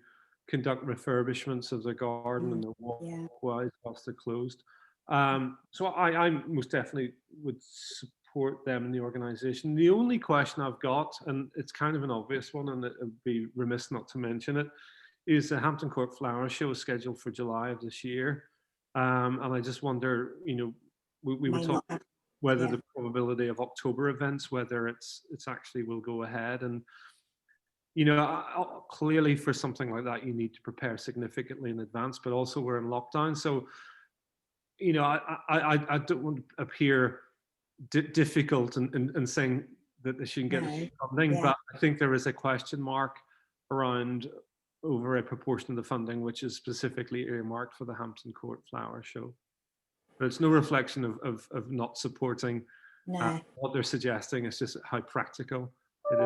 conduct refurbishments of the garden and the walkways whilst they're closed. So I most definitely would support them in the organisation. The only question I've got, and it's kind of an obvious one, and it would be remiss not to mention it, is the Hampton Court Flower Show is scheduled for July of this year. And I just wonder, you know, we were talking whether the probability of October events, whether it's actually will go ahead. And, you know, clearly for something like that, you need to prepare significantly in advance, but also we're in lockdown. So, you know, I don't want to appear difficult in saying that they shouldn't get funding, but I think there is a question mark around over a proportion of the funding which is specifically earmarked for the Hampton Court Flower Show. But it's no reflection of not supporting what they're suggesting. It's just how practical it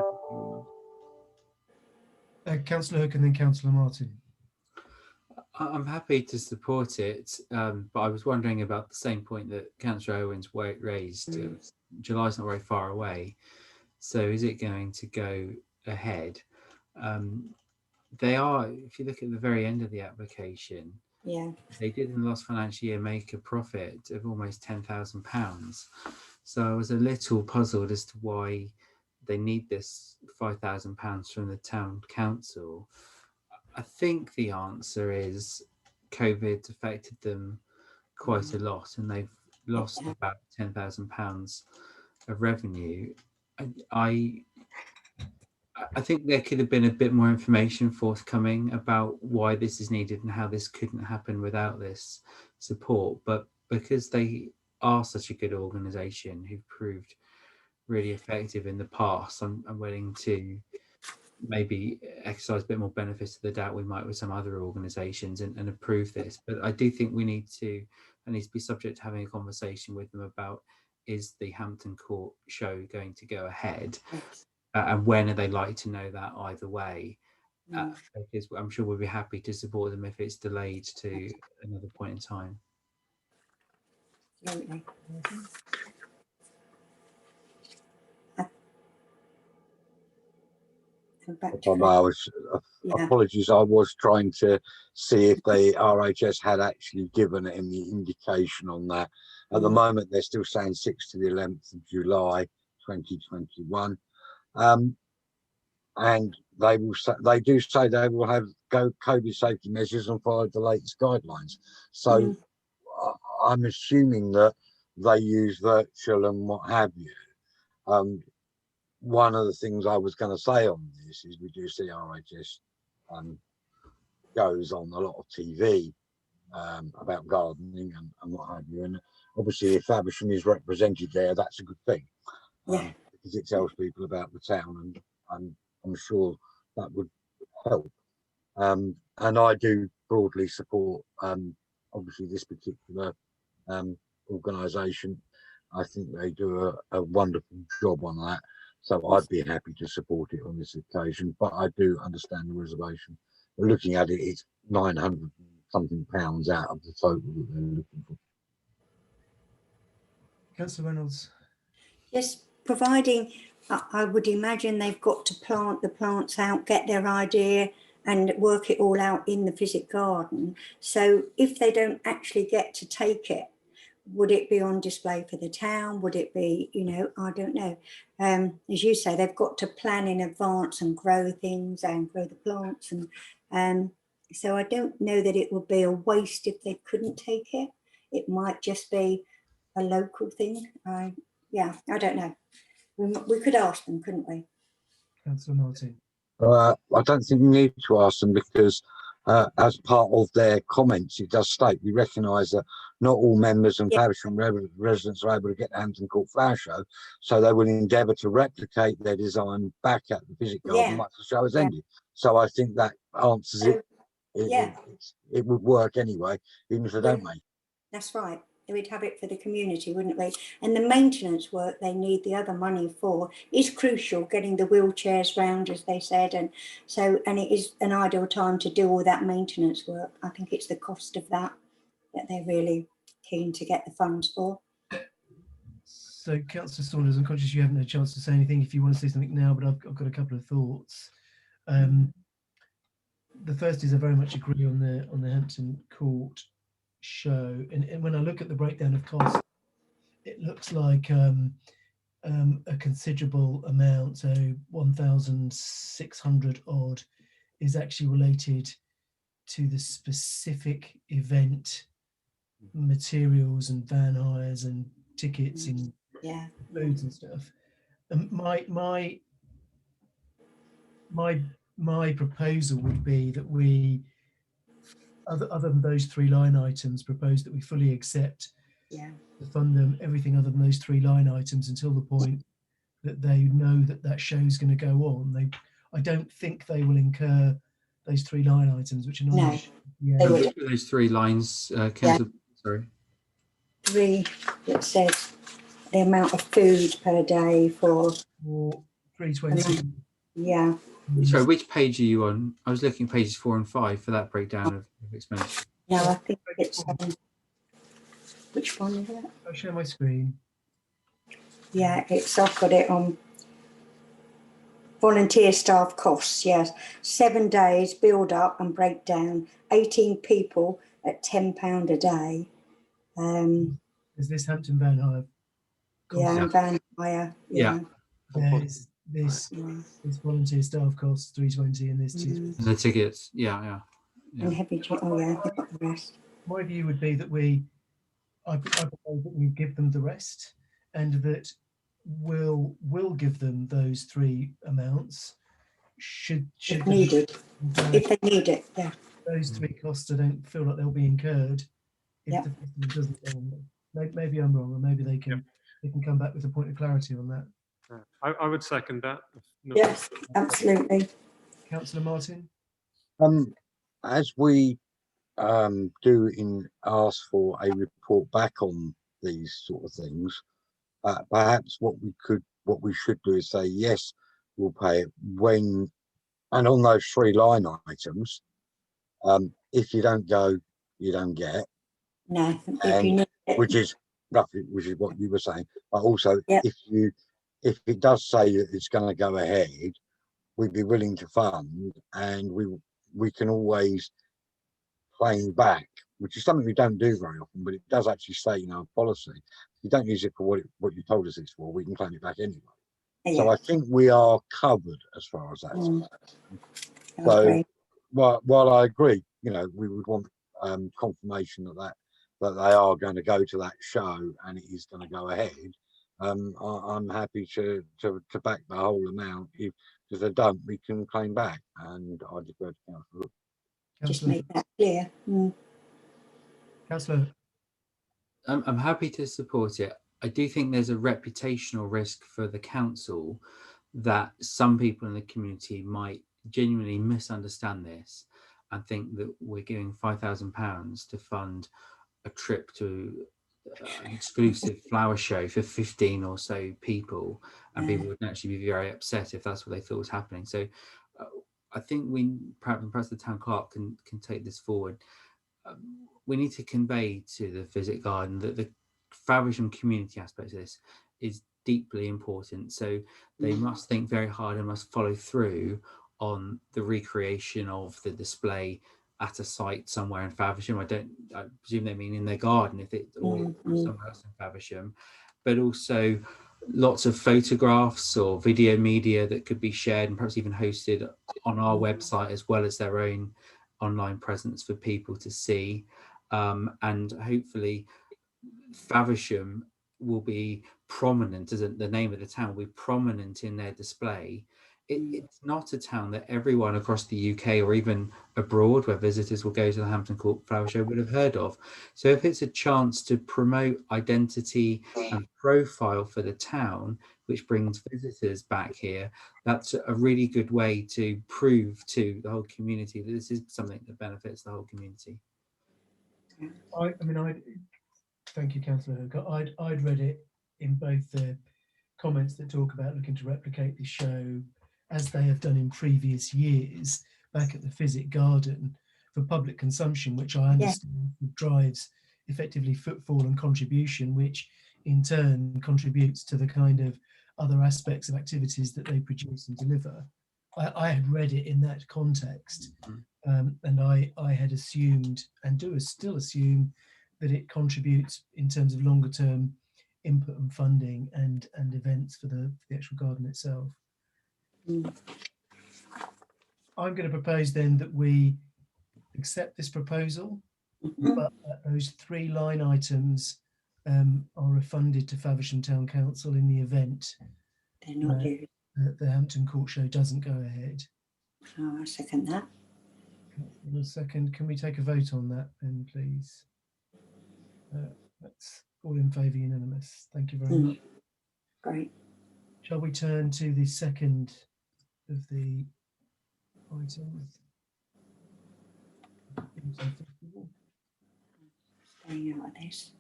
is. Councillor Hook and then Councillor Martin. I'm happy to support it, but I was wondering about the same point that Councillor Owens raised. July's not very far away, so is it going to go ahead? They are, if you look at the very end of the application, they did in the last financial year make a profit of almost £10,000. So I was a little puzzled as to why they need this £5,000 from the town council. I think the answer is COVID affected them quite a lot, and they've lost about £10,000 of revenue. I think there could have been a bit more information forthcoming about why this is needed and how this couldn't happen without this support. But because they are such a good organisation who've proved really effective in the past, I'm willing to maybe exercise a bit more benefits of the doubt we might with some other organisations and approve this. But I do think it needs to be subject to having a conversation with them about, is the Hampton Court show going to go ahead? And when are they likely to know that either way? Because I'm sure we'll be happy to support them if it's delayed to another point in time. Apologies, I was trying to see if the RHS had actually given any indication on that. At the moment, they're still saying 6th to the 11th of July 2021. And they do say they will have COVID safety measures and follow the latest guidelines. So I'm assuming that they use virtual and what have you. One of the things I was going to say on this is we do see RHS goes on a lot of TV about gardening and what have you. And obviously if Favisham is represented there, that's a good thing. Because it tells people about the town, and I'm sure that would help. And I do broadly support obviously this particular organisation. I think they do a wonderful job on that. So I'd be happy to support it on this occasion, but I do understand the reservation. But looking at it, it's £900 something out of the total that they're looking for. Councillor Reynolds. Yes, providing, I would imagine they've got to plant the plants out, get their idea and work it all out in the Physic garden. So if they don't actually get to take it, would it be on display for the town? Would it be, you know, I don't know. As you say, they've got to plan in advance and grow things and grow the plants. And so I don't know that it would be a waste if they couldn't take it. It might just be a local thing. Yeah, I don't know. We could ask them, couldn't we? Councillor Martin. I don't think we need to ask them because as part of their comments, it does state we recognise that not all members and Yeah. Favisham residents are able to get the Hampton Court Flower Show, so they will endeavour to replicate their design back at the Physic Garden Yeah. once the show has Yeah. ended. So I think that answers it. Yeah. It would work anyway, even if they don't make it. That's right. We'd have it for the community, wouldn't we? And the maintenance work they need the other money for is crucial, getting the wheelchairs round, as they said. And it is an ideal time to do all that maintenance work. I think it's the cost of that they're really keen to get the funds for. So, Councillor Saunders, I'm conscious you haven't had a chance to say anything if you want to say something now, but I've got a couple of thoughts. The first is I very much agree on the Hampton Court show, and when I look at the breakdown of costs, it looks like a considerable amount, so 1,600 odd, is actually related to the specific event materials and van hires and tickets and foods and stuff. And my proposal would be that we, other than those three line items, propose that we fully accept to fund them everything other than those three line items until the point that they know that show is going to go on. I don't think they will incur those three line items, which are not. Those three lines, Councillor, sorry. Three that says the amount of food per day for 320. Yeah. Sorry, which page are you on? I was looking at pages 4 and 5 for that breakdown of expenditure. No, I think it's which one is it? I'll share my screen. Yeah, I've got it on volunteer staff costs. Yes, 7 days build up and breakdown. 18 people at £10 a day. Is this Hampton Van Hire? Yeah, van hire. Yeah. This volunteer staff costs 320 and this And the tickets, yeah. And heavy. Oh yeah, they've got the rest. My view would be that I propose that we give them the rest, and that we'll give them those three amounts should if needed. If they need it, yeah. Those three costs I don't feel like they'll be incurred if the festival doesn't go on. Maybe I'm wrong, or maybe they can come back with a point of clarity on that. I would second that. Yes, absolutely. Councillor Martin? As we do ask for a report back on these sort of things, perhaps what we should do is say, yes, we'll pay it when, and on those three line items, if you don't go, you don't get. No, if you need it. Which is roughly, which is what you were saying. But also, if it does say that it's going to go ahead, we'd be willing to fund, and we can always claim back, which is something we don't do very often, but it does actually say in our policy, if you don't use it for what you told us it's for, we can claim it back anyway. Yeah. So I think we are covered as far as that's concerned. So while I agree, we would want confirmation that they are going to go to that show and it is going to go ahead. I'm happy to back the whole amount. If they don't, we can claim back, and I defer to Councillor. Just make that clear. Councillor, I'm happy to support it. I do think there's a reputational risk for the council that some people in the community might genuinely misunderstand this and think that we're giving £5,000 to fund a trip to an exclusive flower show for 15 or so people, and people would actually be very upset if that's what they thought was happening. So I think perhaps the town clerk can take this forward. We need to convey to the Physic Garden that the Faversham community aspect of this is deeply important. So they must think very hard and must follow through on the recreation of the display at a site somewhere in Faversham. I presume they mean in their garden, if it or somewhere else in Faversham, but also lots of photographs or video media that could be shared and perhaps even hosted on our website, as well as their own online presence for people to see. And hopefully Faversham will be prominent, isn't the name of the town will be prominent in their display. It's not a town that everyone across the UK or even abroad where visitors will go to the Hampton Court Flower Show would have heard of. So if it's a chance to promote identity and profile for the town, which brings visitors back here, that's a really good way to prove to the whole community that this is something that benefits the whole community. Thank you, Councillor Hooker. I'd read it in both the comments that talk about looking to replicate the show as they have done in previous years back at the Physic Garden for public consumption, which I understand drives effectively footfall and contribution, which in turn contributes to the kind of other aspects of activities that they produce and deliver. I had read it in that context, and I had assumed, and do still assume, that it contributes in terms of longer term input and funding and events for the actual garden itself. I'm going to propose then that we accept this proposal, but that those 3 line items are refunded to Faversham Town Council in the event They're not due. the Hampton Court Show doesn't go ahead. Oh, I second that. In a second, can we take a vote on that then, please? That's all in favour, unanimous. Thank you very much. Great. Shall we turn to the second of the items? Staying out of this.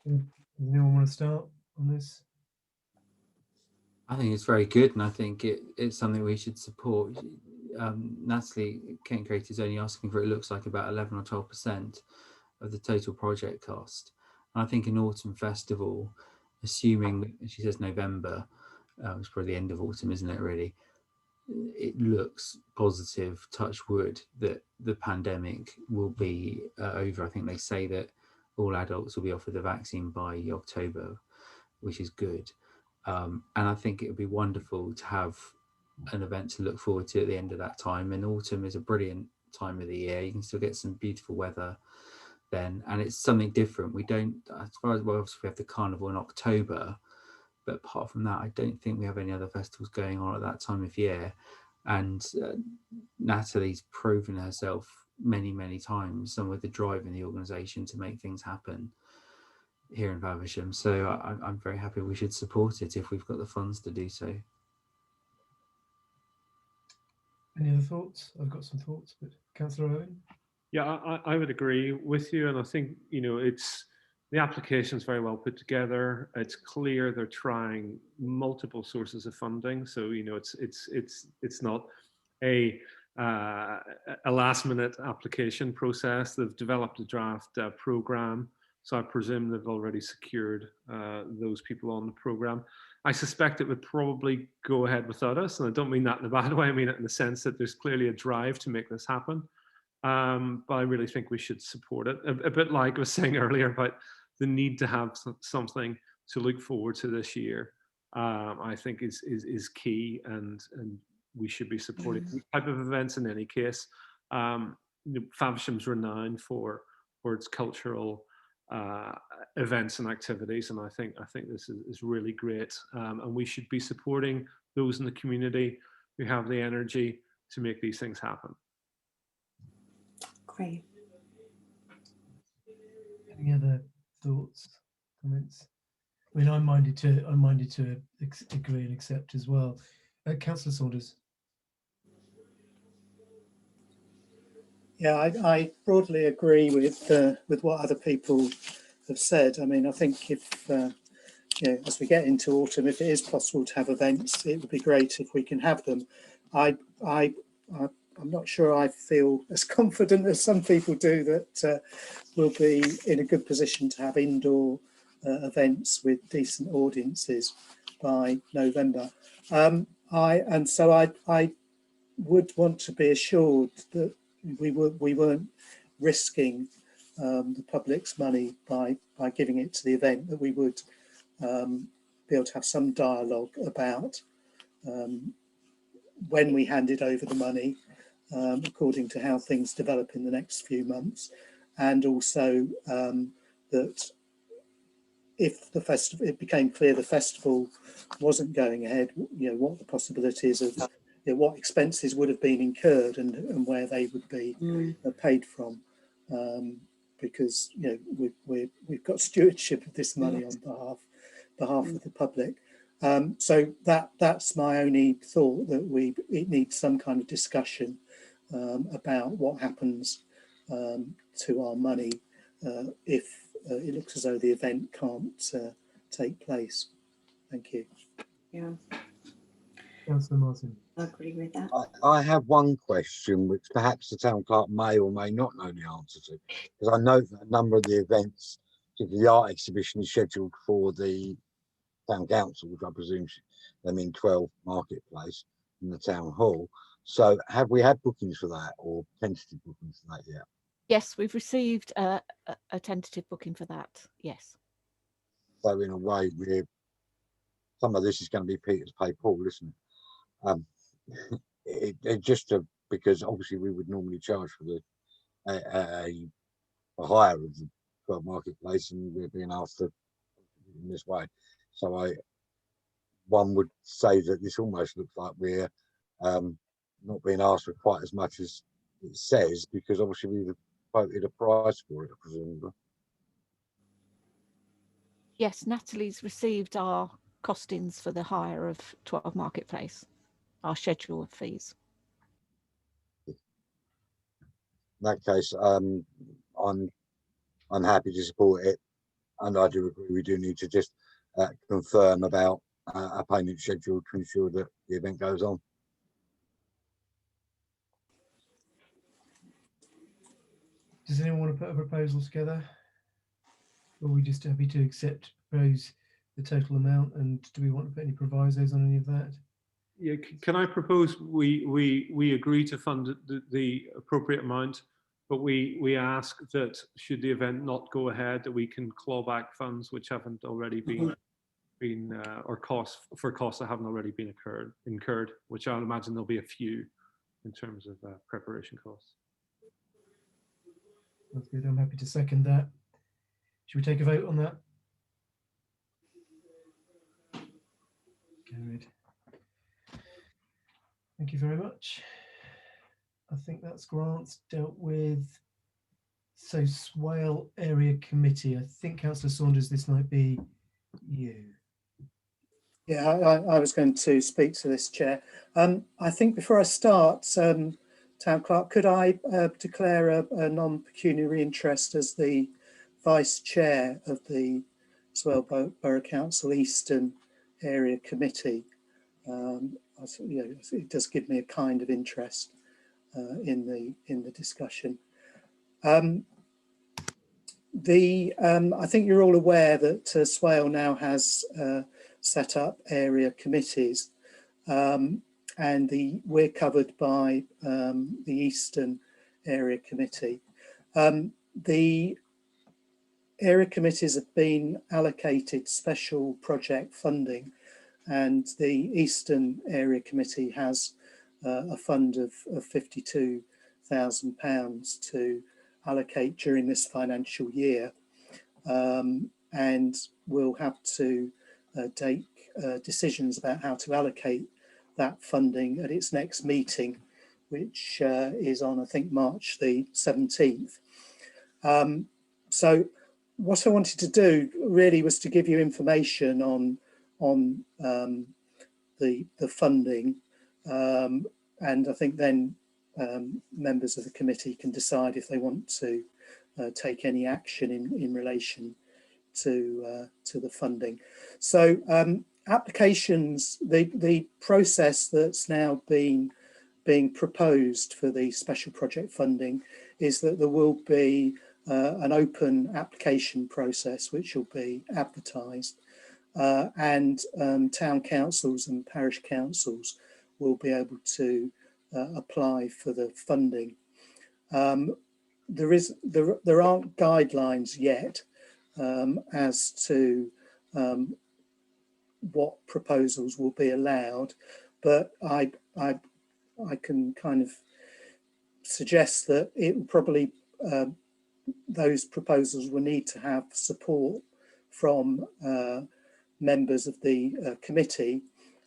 Does anyone want to start on this? I think it's very good, and I think it's something we should support. Natalie, Kent Creator is only asking for, it looks like, about 11 or 12% of the total project cost. And I think an autumn festival, assuming, she says November, it's probably the end of autumn, isn't it, really? It looks positive, touch wood, that the pandemic will be over. I think they say that all adults will be offered the vaccine by October, which is good. And I think it would be wonderful to have an event to look forward to at the end of that time. And autumn is a brilliant time of the year. You can still get some beautiful weather then, and it's something different. We don't, as far as, well, obviously we have the carnival in October, but apart from that, I don't think we have any other festivals going on at that time of year. And Natalie's proven herself many times, some with the drive in the organisation to make things happen here in Favisham. So I'm very happy. We should support it if we've got the funds to do so. Any other thoughts? I've got some thoughts, but Councillor Owen? Yeah, I would agree with you. And I think, you know, the application is very well put together. It's clear they're trying multiple sources of funding. So, you know, it's not a last minute application process. They've developed a draft program. So I presume they've already secured those people on the program. I suspect it would probably go ahead without us. And I don't mean that in a bad way. I mean it in the sense that there's clearly a drive to make this happen. But I really think we should support it. A bit like I was saying earlier about the need to have something to look forward to this year, I think is key, and we should be supporting these type of events in any case. Favisham's renowned for its cultural events and activities, and I think this is really great, and we should be supporting those in the community who have the energy to make these things happen. Great. Any other thoughts, comments? I mean, I'm minded to agree and accept as well. Councillor Saunders. Yeah, I broadly agree with what other people have said. I mean, I think if as we get into autumn, if it is possible to have events, it would be great if we can have them. I'm not sure I feel as confident as some people do that we'll be in a good position to have indoor events with decent audiences by November. I would want to be assured that we weren't risking the public's money by giving it to the event, that we would be able to have some dialogue about when we handed over the money, according to how things develop in the next few months, and also that if it became clear the festival wasn't going ahead, what the possibilities of what expenses would have been incurred and where they would be paid from, because we've got stewardship of this money on behalf of the public. So that's my only thought, that it needs some kind of discussion about what happens to our money if it looks as though the event can't take place. Thank you. Yeah, Councillor Martin. I agree with that. I have one question which perhaps the town clerk may or may not know the answer to, because I know that a number of the events, particularly the art exhibition, is scheduled for the town council, which I presume they mean 12 Marketplace in the town hall. So have we had bookings for that, or tentative bookings for that yet? Yes, we've received a tentative booking for that. Yes. So in a way, some of this is going to be Peter's pay Paul, isn't it? Because obviously we would normally charge for a hire of the 12 Marketplace, and we're being asked to in this way. So one would say that this almost looks like we're not being asked for quite as much as it says, because obviously we've quoted a price for it, presumably. Yes, Natalie's received our costings for the hire of 12 Marketplace, our schedule of fees. In that case, I'm happy to support it, and I do agree we do need to just confirm about a payment schedule to ensure that the event goes on. Does anyone want to put a proposal together? Or are we just happy to propose the total amount, and do we want to put any provisos on any of that? Yeah, can I propose we agree to fund the appropriate amount, but we ask that should the event not go ahead, that we can claw back funds which haven't already been or costs that haven't already been incurred, which I'll imagine there'll be a few in terms of preparation costs. That's good. I'm happy to second that. Should we take a vote on that? Carried. Thank you very much. I think that's grants dealt with. So Swale Area Committee. I think Councillor Saunders, this might be you. Yeah, I was going to speak to this, Chair. I think before I start, Town Clerk, could I declare a non-pecuniary interest as the Vice Chair of the Swale Borough Council Eastern Area Committee? It does give me a kind of interest in the discussion. I think you're all aware that Swale now has set up area committees, and we're covered by the Eastern Area Committee. The area committees have been allocated special project funding, and the Eastern Area Committee has a fund of £52,000 to allocate during this financial year, and we'll have to take decisions about how to allocate that funding at its next meeting, which is on, I think, March the 17th. So what I wanted to do really was to give you information on the funding, and I think then members of the committee can decide if they want to take any action in relation to the funding. So applications, the process that's now being proposed for the special project funding is that there will be an open application process which will be advertised, and town councils and parish councils will be able to apply for the funding. There aren't guidelines yet as to what proposals will be allowed, but I can kind of suggest that it will probably those proposals will need to have support from members of the committee,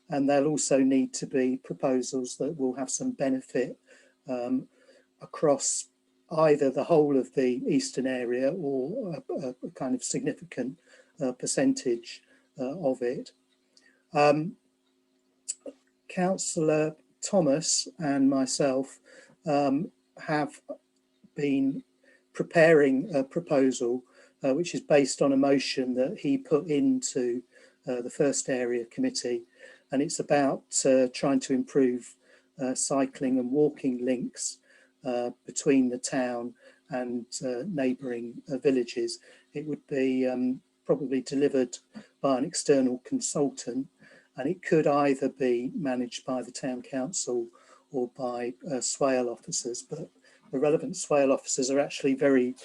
and there'll also need to be proposals that will have some benefit across either the whole of the eastern area or a kind of significant percentage of it. Councillor Thomas and myself have been preparing a proposal which is based on a motion that he put into the first area committee, and it's about trying to improve cycling and walking links between the town and neighbouring villages. It would be probably delivered by an external consultant, and it could either be managed by the town council or by Swale officers, but the relevant Swale officers are actually very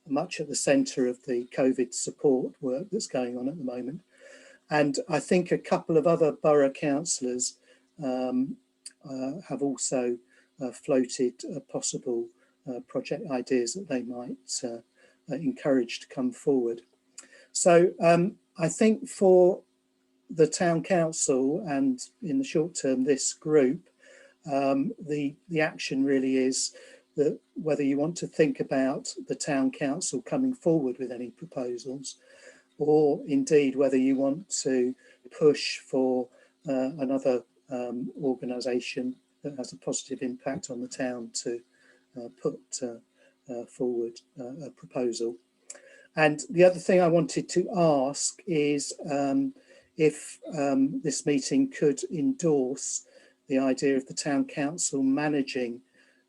much at the centre of the COVID support work that's going on at the moment. And I think a couple of other borough councillors have also floated possible project ideas that they might encourage to come forward. So I think for the town council and in the short term this group, the action really is that whether you want to think about the town council coming forward with any proposals, or indeed whether you want to push for another organisation that has a positive impact on the town to put forward a proposal. And the other thing I wanted to ask is if this meeting could endorse the idea of the town council managing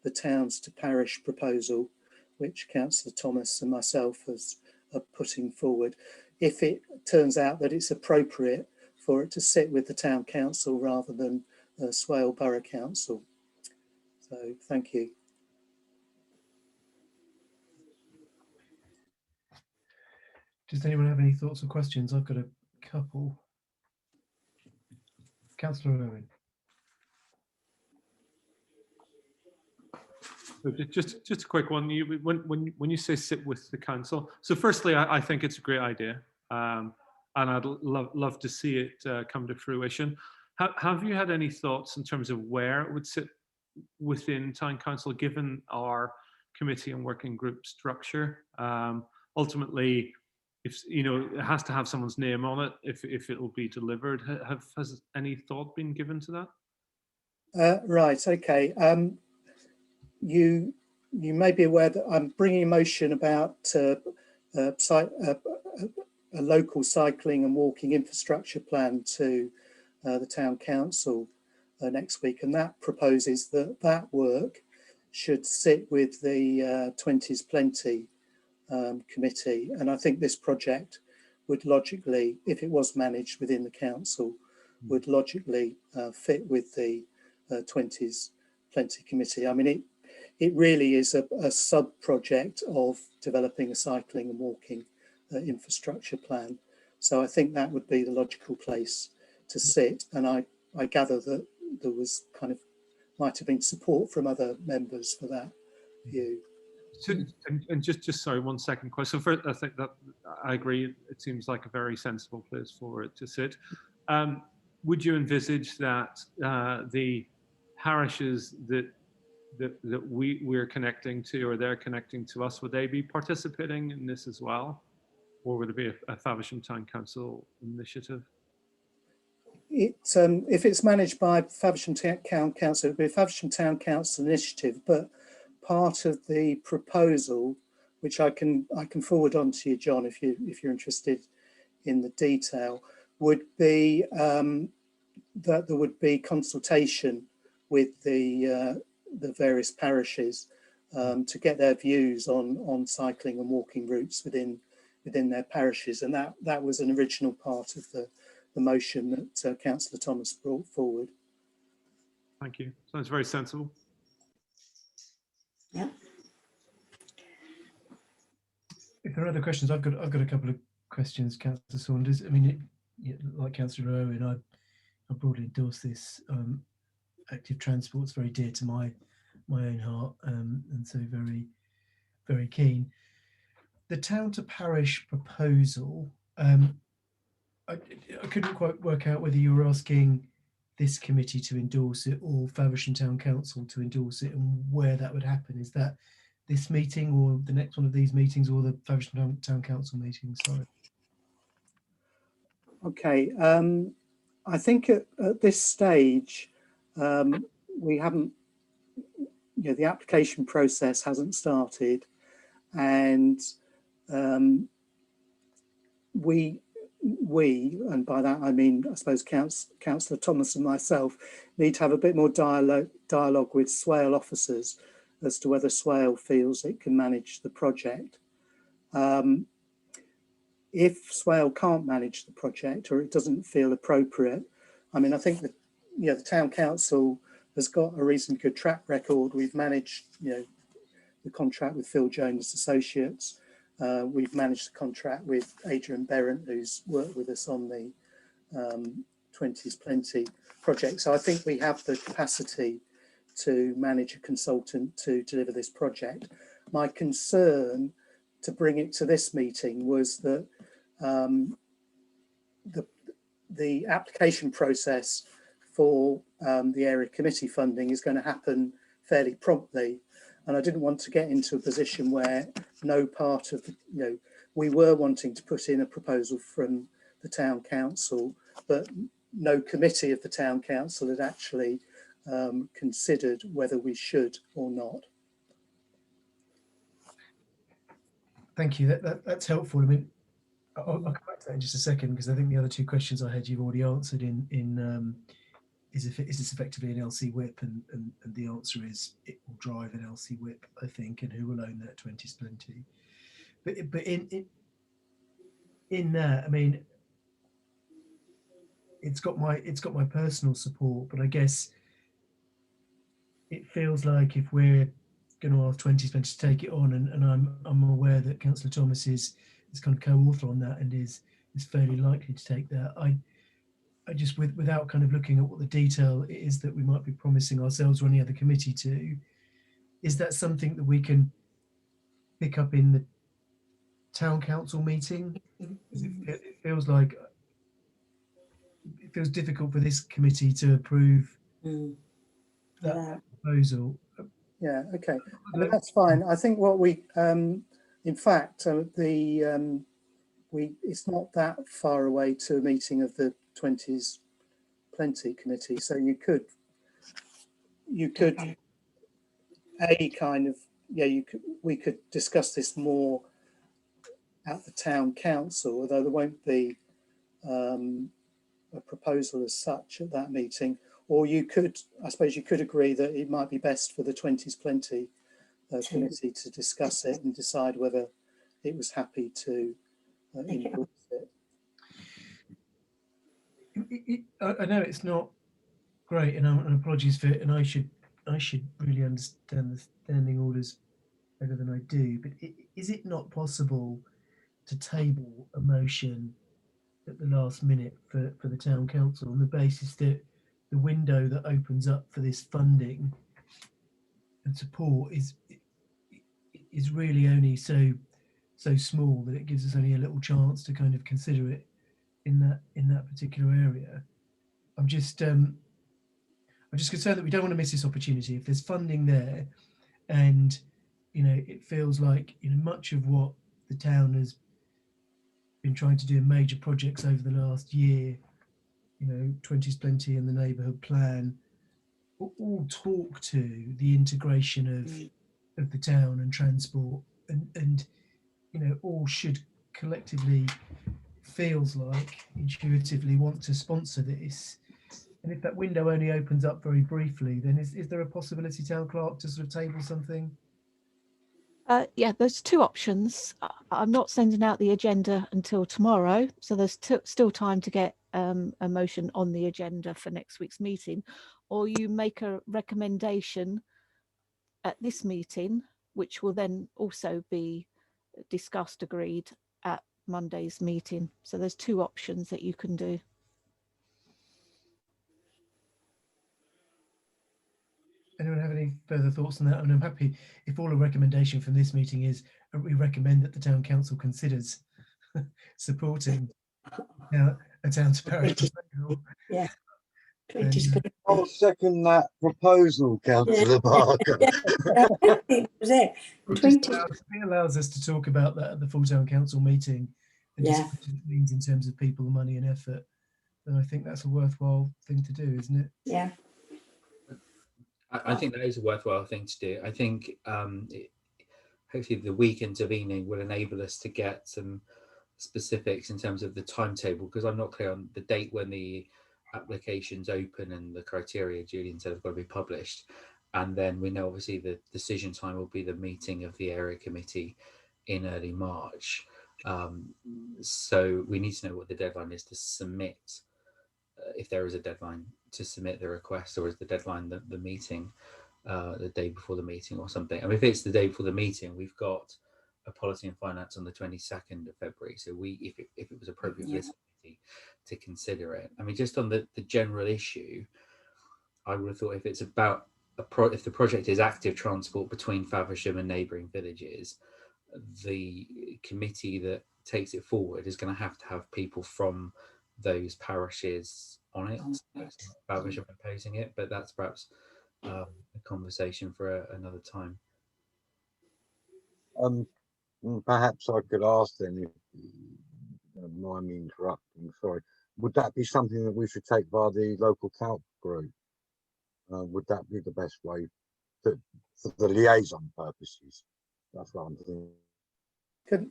the towns to parish proposal, which Councillor Thomas and myself are putting forward, if it turns out that it's appropriate for it to sit with the town council rather than Swale Borough Council. So thank you. Does anyone have any thoughts or questions? I've got a couple. Councillor Owen. Just a quick one. When you say sit with the council, so firstly, I think it's a great idea, and I'd love to see it come to fruition. Have you had any thoughts in terms of where it would sit within town council, given our committee and working group structure? Ultimately, if it has to have someone's name on it if it will be delivered. Has any thought been given to that? Right. Okay. You may be aware that I'm bringing a motion about a local cycling and walking infrastructure plan to the town council next week, and that proposes that work should sit with the 20s Plenty committee, and I think this project would logically, if it was managed within the council, would logically fit with the 20s Plenty committee. I mean, it really is a sub-project of developing a cycling and walking infrastructure plan. So I think that would be the logical place to sit. And I gather that there was might have been support from other members for that view. So, and just sorry, one second question. So first, I think that I agree. It seems like a very sensible place for it to sit. Would you envisage that the parishes that we're connecting to, or they're connecting to us, would they be participating in this as well? or would it be a Faversham Town Council initiative? If it's managed by Faversham Town Council, it would be a Faversham Town Council initiative, but part of the proposal, which I can forward on to you, John, if you're interested in the detail, would be that there would be consultation with the various parishes to get their views on cycling and walking routes within their parishes, and that was an original part of the motion that Councillor Thomas brought forward. Thank you. Sounds very sensible. Yeah. If there are other questions, I've got a couple of questions, Councillor Saunders. I mean, like Councillor Owen, I broadly endorse this. Active transport's very dear to my own heart, and so very, very keen. The town to parish proposal, I couldn't quite work out whether you were asking this committee to endorse it or Faversham Town Council to endorse it, and where that would happen. Is that this meeting or the next one of these meetings, or the Faversham Town Council meeting? Sorry. Okay, I think at this stage, we haven't, the application process hasn't started, and we, and by that I mean, I suppose Councillor Thomas and myself, need to have a bit more dialogue with Swale officers as to whether Swale feels it can manage the project. If Swale can't manage the project, or it doesn't feel appropriate, I mean, I think that the town council has got a reasonably good track record. We've managed, the contract with Phil Jones Associates. We've managed the contract with Adrian Berrant, who's worked with us on the 20s Plenty project. So I think we have the capacity to manage a consultant to deliver this project. My concern to bring it to this meeting was that the application process for the area committee funding is going to happen fairly promptly, and I didn't want to get into a position where no part of the, we were wanting to put in a proposal from the town council, but no committee of the town council had actually considered whether we should or not. Thank you. That's helpful. I mean, I'll come back to that in just a second, because I think the other two questions I had you've already answered in is this effectively an LC whip, and the answer is it will drive an LC whip, I think, and who will own that 20s Plenty. But in that, I mean, it's got my personal support, but I guess it feels like if we're going to ask 20s Plenty to take it on, and I'm aware that Councillor Thomas is kind of co-author on that and is fairly likely to take that. I just, without kind of looking at what the detail is that we might be promising ourselves or any other committee to, is that something that we can pick up in the town council meeting? It feels like it feels difficult for this committee to approve that proposal. Yeah, okay, I mean, that's fine. I think what we, in fact, it's not that far away to a meeting of the 20s Plenty committee, so you could we could discuss this more at the town council, although there won't be a proposal as such at that meeting. Or you could, I suppose you could agree that it might be best for the 20s Plenty committee to discuss it and decide whether it was happy to endorse it. I know it's not great, and apologies for it, and I should really understand the standing orders better than I do, but is it not possible to table a motion at the last minute for the town council on the basis that the window that opens up for this funding and support is really only so small that it gives us only a little chance to kind of consider it in that particular area? I'm just concerned that we don't want to miss this opportunity. If there's funding there, and it feels like much of what the town has been trying to do major projects over the last year, you know, 20's Plenty and the neighbourhood plan, all talk to the integration of the town and transport, and you know, all should collectively, feels like, intuitively want to sponsor this. And if that window only opens up very briefly, then is there a possibility, Town Clerk, to sort of table something? Yeah, there's two options. I'm not sending out the agenda until tomorrow, so there's still time to get a motion on the agenda for next week's meeting, or you make a recommendation at this meeting, which will then also be discussed, agreed at Monday's meeting. So there's two options that you can do. Anyone have any further thoughts on that? And I'm happy if all a recommendation from this meeting is we recommend that the town council considers supporting a town to parish proposal. Yeah. And, I'll second that proposal, Councillor Barker. I think that was it. it allows us to talk about that at the full town council meeting, and Yeah. just what it means in terms of people, money and effort. And I think that's a worthwhile thing to do, isn't it? Yeah. I think that is a worthwhile thing to do. I think hopefully the week intervening will enable us to get some specifics in terms of the timetable, because I'm not clear on the date when the applications open and the criteria Julian said have got to be published. And then we know obviously the decision time will be the meeting of the area committee in early March. So we need to know what the deadline is to submit, if there is a deadline to submit the request, or is the deadline the meeting, the day before the meeting or something. I mean, if it's the day before the meeting, we've got a policy and finance on the 22nd of February. So if it was appropriate for this committee to consider it. I mean, just on the general issue, I would have thought if it's about if the project is active transport between Faversham and neighbouring villages, the committee that takes it forward is going to have people from those parishes on it. Faversham proposing it, but that's perhaps a conversation for another time. Perhaps I could ask then, if you don't mind me interrupting, sorry, would that be something that we should take via the local council group? Would that be the best way for the liaison purposes? That's what I'm thinking.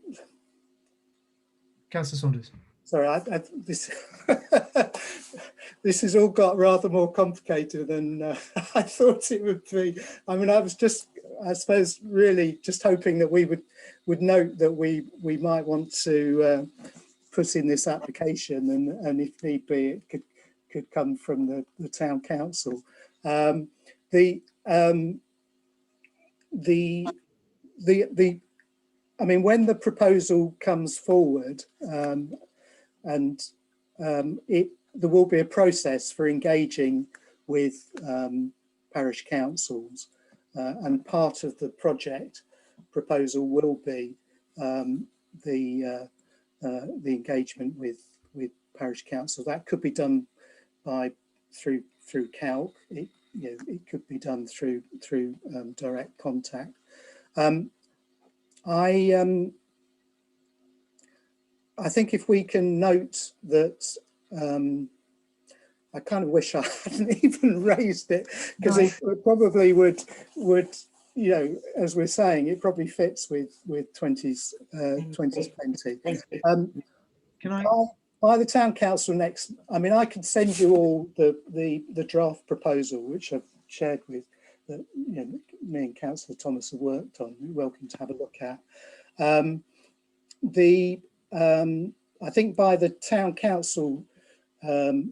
Councillor Saunders. Sorry, this this has all got rather more complicated than I thought it would be. I mean, I was just, I suppose, really just hoping that we would note that we might want to put in this application, and if need be, it could come from the town council. I mean, when the proposal comes forward, there will be a process for engaging with parish councils, and part of the project proposal will be the engagement with parish council. That could be done through calc. It could be done through direct contact. I think if we can note that, I kind of wish I hadn't even raised it, because it probably would, you know, as we're saying, it probably fits with 20's Plenty. Can I? By the town council next, I mean, I can send you all the draft proposal, which I've shared with, that, you know, me and Councillor Thomas have worked on. You're welcome to have a look at. I think by the town council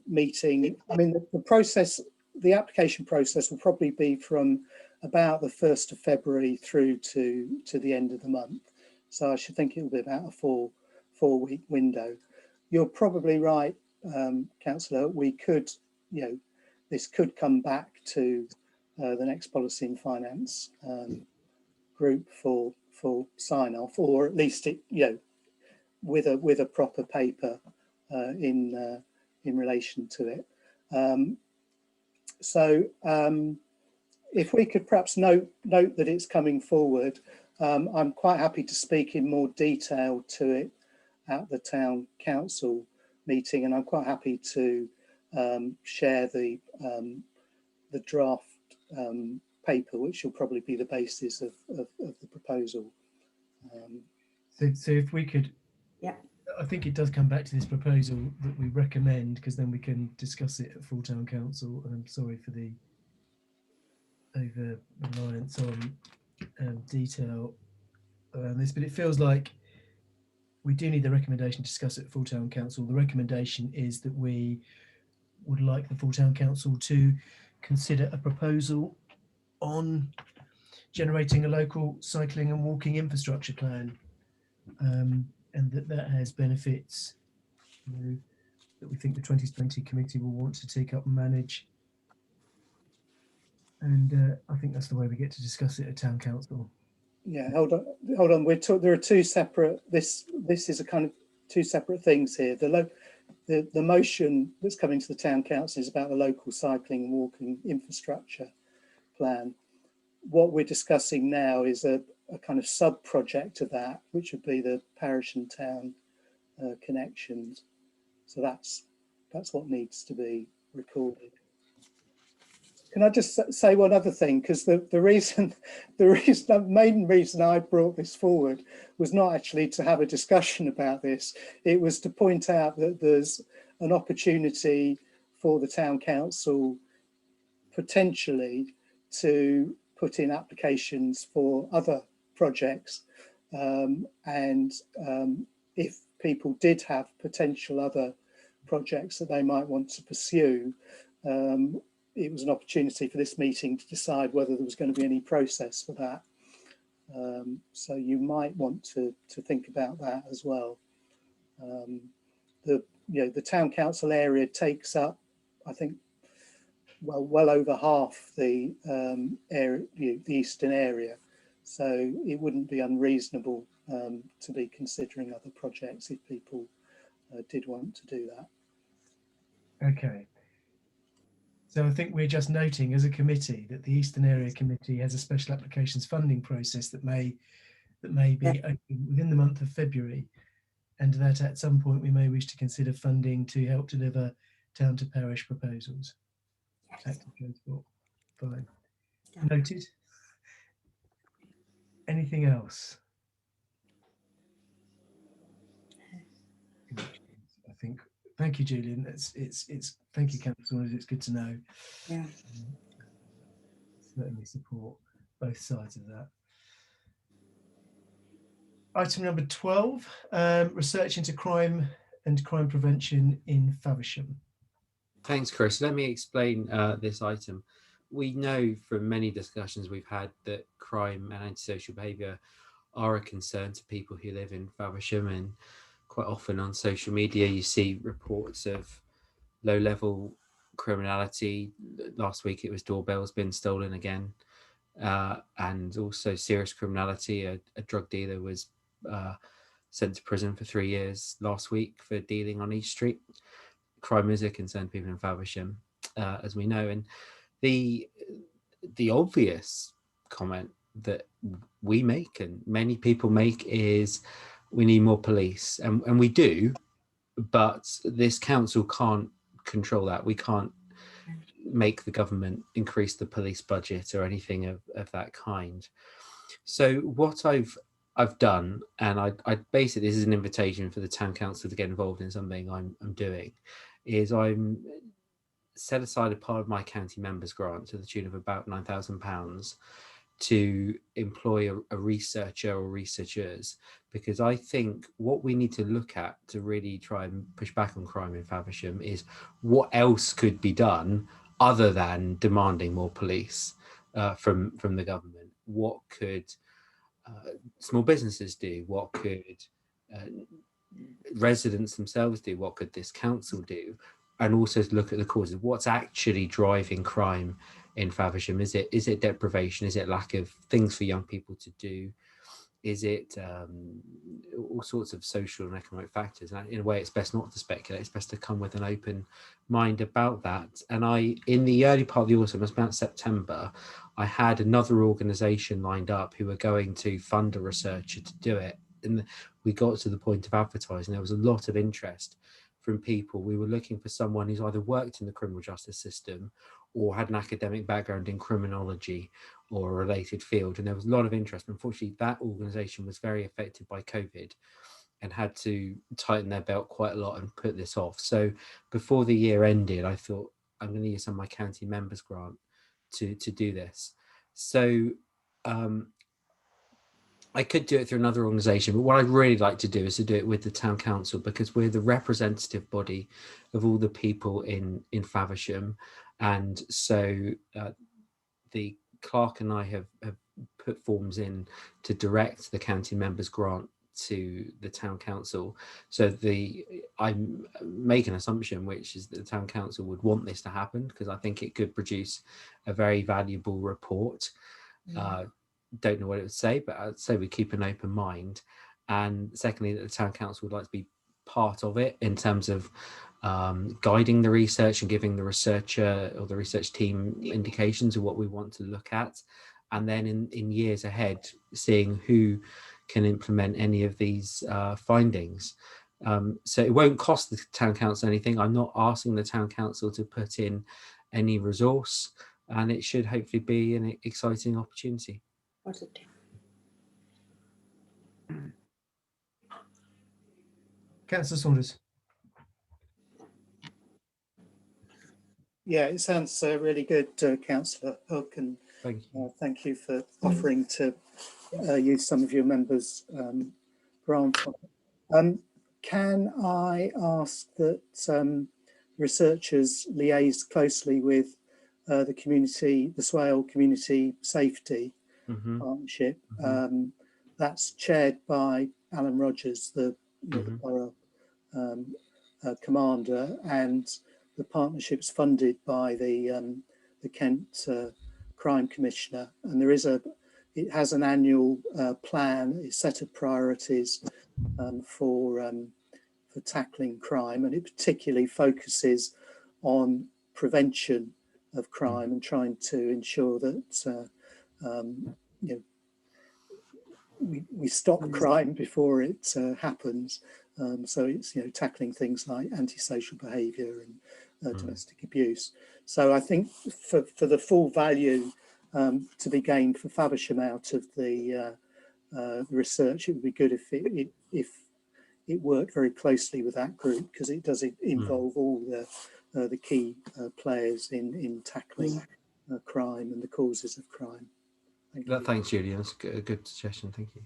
meeting, I mean, the process, the application process will probably be from about the 1st of February through to the end of the month. So I should think it will be about a four-week window. You're probably right, Councillor. We could, you know, this could come back to the next policy and finance group for sign off, or at least it, you know, with a proper paper in relation to it. If we could perhaps note that it's coming forward, I'm quite happy to speak in more detail to it at the town council meeting, and I'm quite happy to share the draft paper, which will probably be the basis of the proposal. So if we could, Yeah. I think it does come back to this proposal that we recommend, because then we can discuss it at full town council. And I'm sorry for the over reliance on detail around this, but it feels like we do need the recommendation to discuss it at full town council. The recommendation is that we would like the full town council to consider a proposal on generating a local cycling and walking infrastructure plan, and that has benefits, that we think the 2020 committee will want to take up and manage. And I think that's the way we get to discuss it at town council. Yeah, hold on. There are two separate. This is a kind of two separate things here. The motion that's coming to the town council is about the local cycling and walking infrastructure plan. What we're discussing now is a kind of sub project of that, which would be the parish and town connections. So that's what needs to be recorded. Can I just say one other thing? Because the main reason I brought this forward was not actually to have a discussion about this. It was to point out that there's an opportunity for the town council potentially to put in applications for other projects. If people did have potential other projects that they might want to pursue, it was an opportunity for this meeting to decide whether there was going to be any process for that. So you might want to think about that as well. The town council area takes up, I think, well over half the area, the eastern area. So it wouldn't be unreasonable to be considering other projects if people did want to do that. Okay. So I think we're just noting as a committee that the Eastern Area Committee has a special applications funding process that may be open within the month of February, and that at some point we may wish to consider funding to help deliver town to parish proposals. Active transport. Fine. Noted. Anything else? I think. Thank you, Julian. It's thank you, councillors. It's good to know. Yeah. Certainly support both sides of that. Item number 12, research into crime and crime prevention in Faversham. Thanks, Chris. Let me explain this item. We know from many discussions we've had that crime and antisocial behaviour are a concern to people who live in Faversham, and quite often on social media you see reports of low-level criminality. Last week it was doorbells being stolen again, and also serious criminality. A drug dealer was sent to prison for 3 years last week for dealing on East Street. Crime is a concern to people in Faversham, as we know. And the obvious comment that we make and many people make is we need more police, and we do, but this council can't control that. We can't make the government increase the police budget or anything of that kind. So what I've done, and I basically, this is an invitation for the town council to get involved in something I'm doing, is I'm set aside a part of my county members grant to the tune of about £9,000 to employ a researcher or researchers, because I think what we need to look at to really try and push back on crime in Faversham is what else could be done other than demanding more police from the government. What could small businesses do? What could residents themselves do? What could this council do? And also look at the causes. What's actually driving crime in Faversham? Is it deprivation? Is it lack of things for young people to do? Is it all sorts of social and economic factors? And in a way, it's best not to speculate. It's best to come with an open mind about that. And in the early part of the autumn, it was about September, I had another organisation lined up who were going to fund a researcher to do it. we got to the point of advertising, there was a lot of interest from people. We were looking for someone who's either worked in the criminal justice system or had an academic background in criminology or a related field, and there was a lot of interest. Unfortunately, that organisation was very affected by COVID and had to tighten their belt quite a lot and put this off. So before the year ended, I thought, I'm going to use some of my county members grant to do this. So I could do it through another organisation, but what I'd really like to do is to do it with the town council, because we're the representative body of all the people in Faversham. And so the clerk and I have put forms in to direct the county members grant to the town council. So I make an assumption, which is that the town council would want this to happen, because I think it could produce a very valuable report. Don't know what it would say, but I'd say we keep an open mind. And secondly, that the town council would like to be part of it in terms of guiding the research and giving the researcher or the research team indications of what we want to look at. And then in years ahead, seeing who can implement any of these findings. So it won't cost the town council anything. I'm not asking the town council to put in any resource, and it should hopefully be an exciting opportunity. Councillor Saunders. Yeah, it sounds really good, Councillor Hook, and thank you for offering to use some of your members' grant. Can I ask that researchers liaise closely with the community, the Swale Community Safety Partnership? That's chaired by Alan Rogers, the borough commander, and the partnership's funded by the Kent Crime Commissioner, and it has an annual plan, a set of priorities for tackling crime, and it particularly focuses on prevention of crime and trying to ensure that we stop crime before it happens. So it's tackling things like antisocial behaviour and domestic abuse. So I think for the full value to be gained for Faversham out of the research, it would be good if it worked very closely with that group, because it does involve all the key players in tackling crime and the causes of crime. Thanks, Julian. That's a good suggestion. Thank you.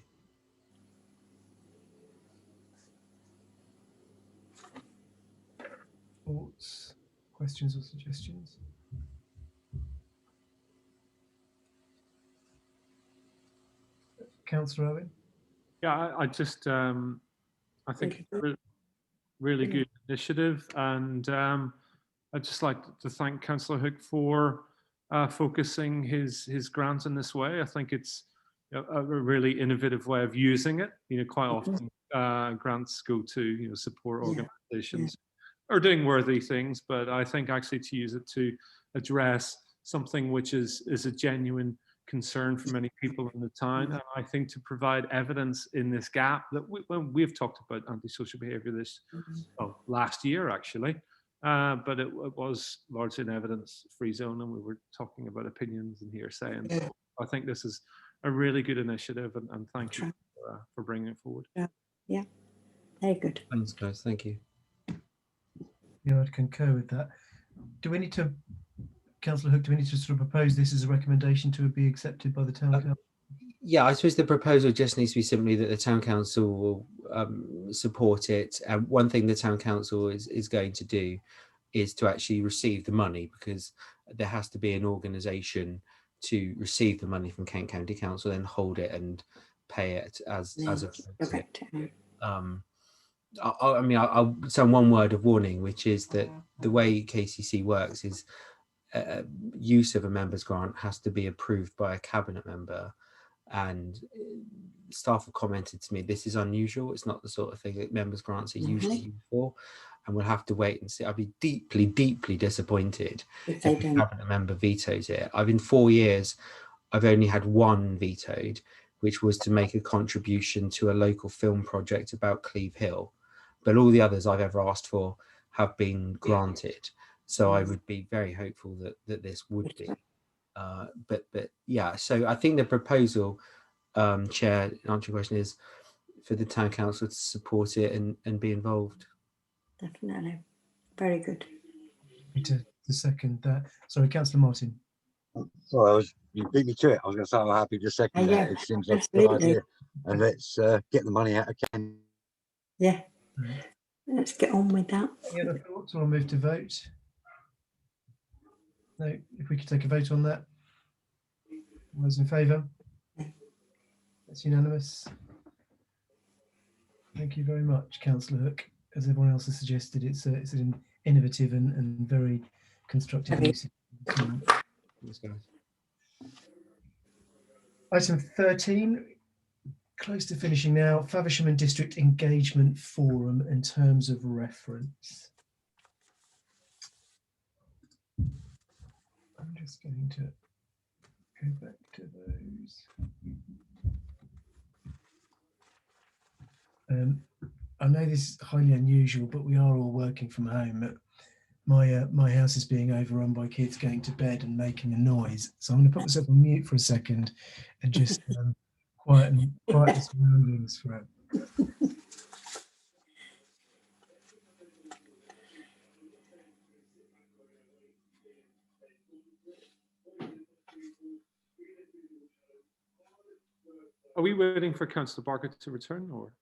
Thoughts, questions or suggestions? Councillor Owen? Yeah, I just, I think really good initiative, and I'd just like to thank Councillor Hook for focusing his grant in this way. I think it's a really innovative way of using it. Quite often grants go to support organisations are doing worthy things, but I think actually to use it to address something which is a genuine concern for many people in the town, and I think to provide evidence in this gap that we've talked about antisocial behaviour last year actually, but it was largely an evidence-free zone, and we were talking about opinions and hearsay, and so I think this is a really good initiative, and thank you for bringing it forward. Yeah, very good. Thanks, guys. Thank you. Yeah, I'd concur with that. Do we need to, Councillor Hook, do we need to sort of propose this as a recommendation to be accepted by the town council? Yeah, I suppose the proposal just needs to be simply that the town council will support it. And one thing the town council is going to do is to actually receive the money, because there has to be an organisation to receive the money from Kent County Council, then hold it and pay it as I'll send one word of warning, which is that the way KCC works is use of a member's grant has to be approved by a cabinet member, and staff have commented to me this is unusual. It's not the sort of thing that members' grants are usually used for, and we'll have to wait and see. I'd be deeply disappointed if a cabinet member vetoes it. In 4 years I've only had one vetoed, which was to make a contribution to a local film project about Cleve Hill. But all the others I've ever asked for have been granted. So I would be very hopeful that this would be. But yeah, so I think the proposal, Chair, answer your question, is for the Town Council to support it and be involved. Definitely. Very good. To second that. Sorry, Councillor Martin. Sorry, you beat me to it. I was going to say I'm happy to second Yeah, that. It seems like a good absolutely. idea. And let's get the money out of Ken. Yeah. Let's get on with that. Any other thoughts, or I'll move to vote? No, if we could take a vote on that. All those in favour? That's unanimous. Thank you very much, Councillor Hook. As everyone else has suggested, it's an innovative and very constructive use. Item 13, close to finishing now. Faversham and District Engagement Forum in terms of reference. I'm just going to go back to those. I know this is highly unusual, but we are all working from home. My house is being overrun by kids going to bed and making a noise. So I'm going to put myself on mute for a second and just quiet the surroundings for it. Are we waiting for Councillor Barker to return, or?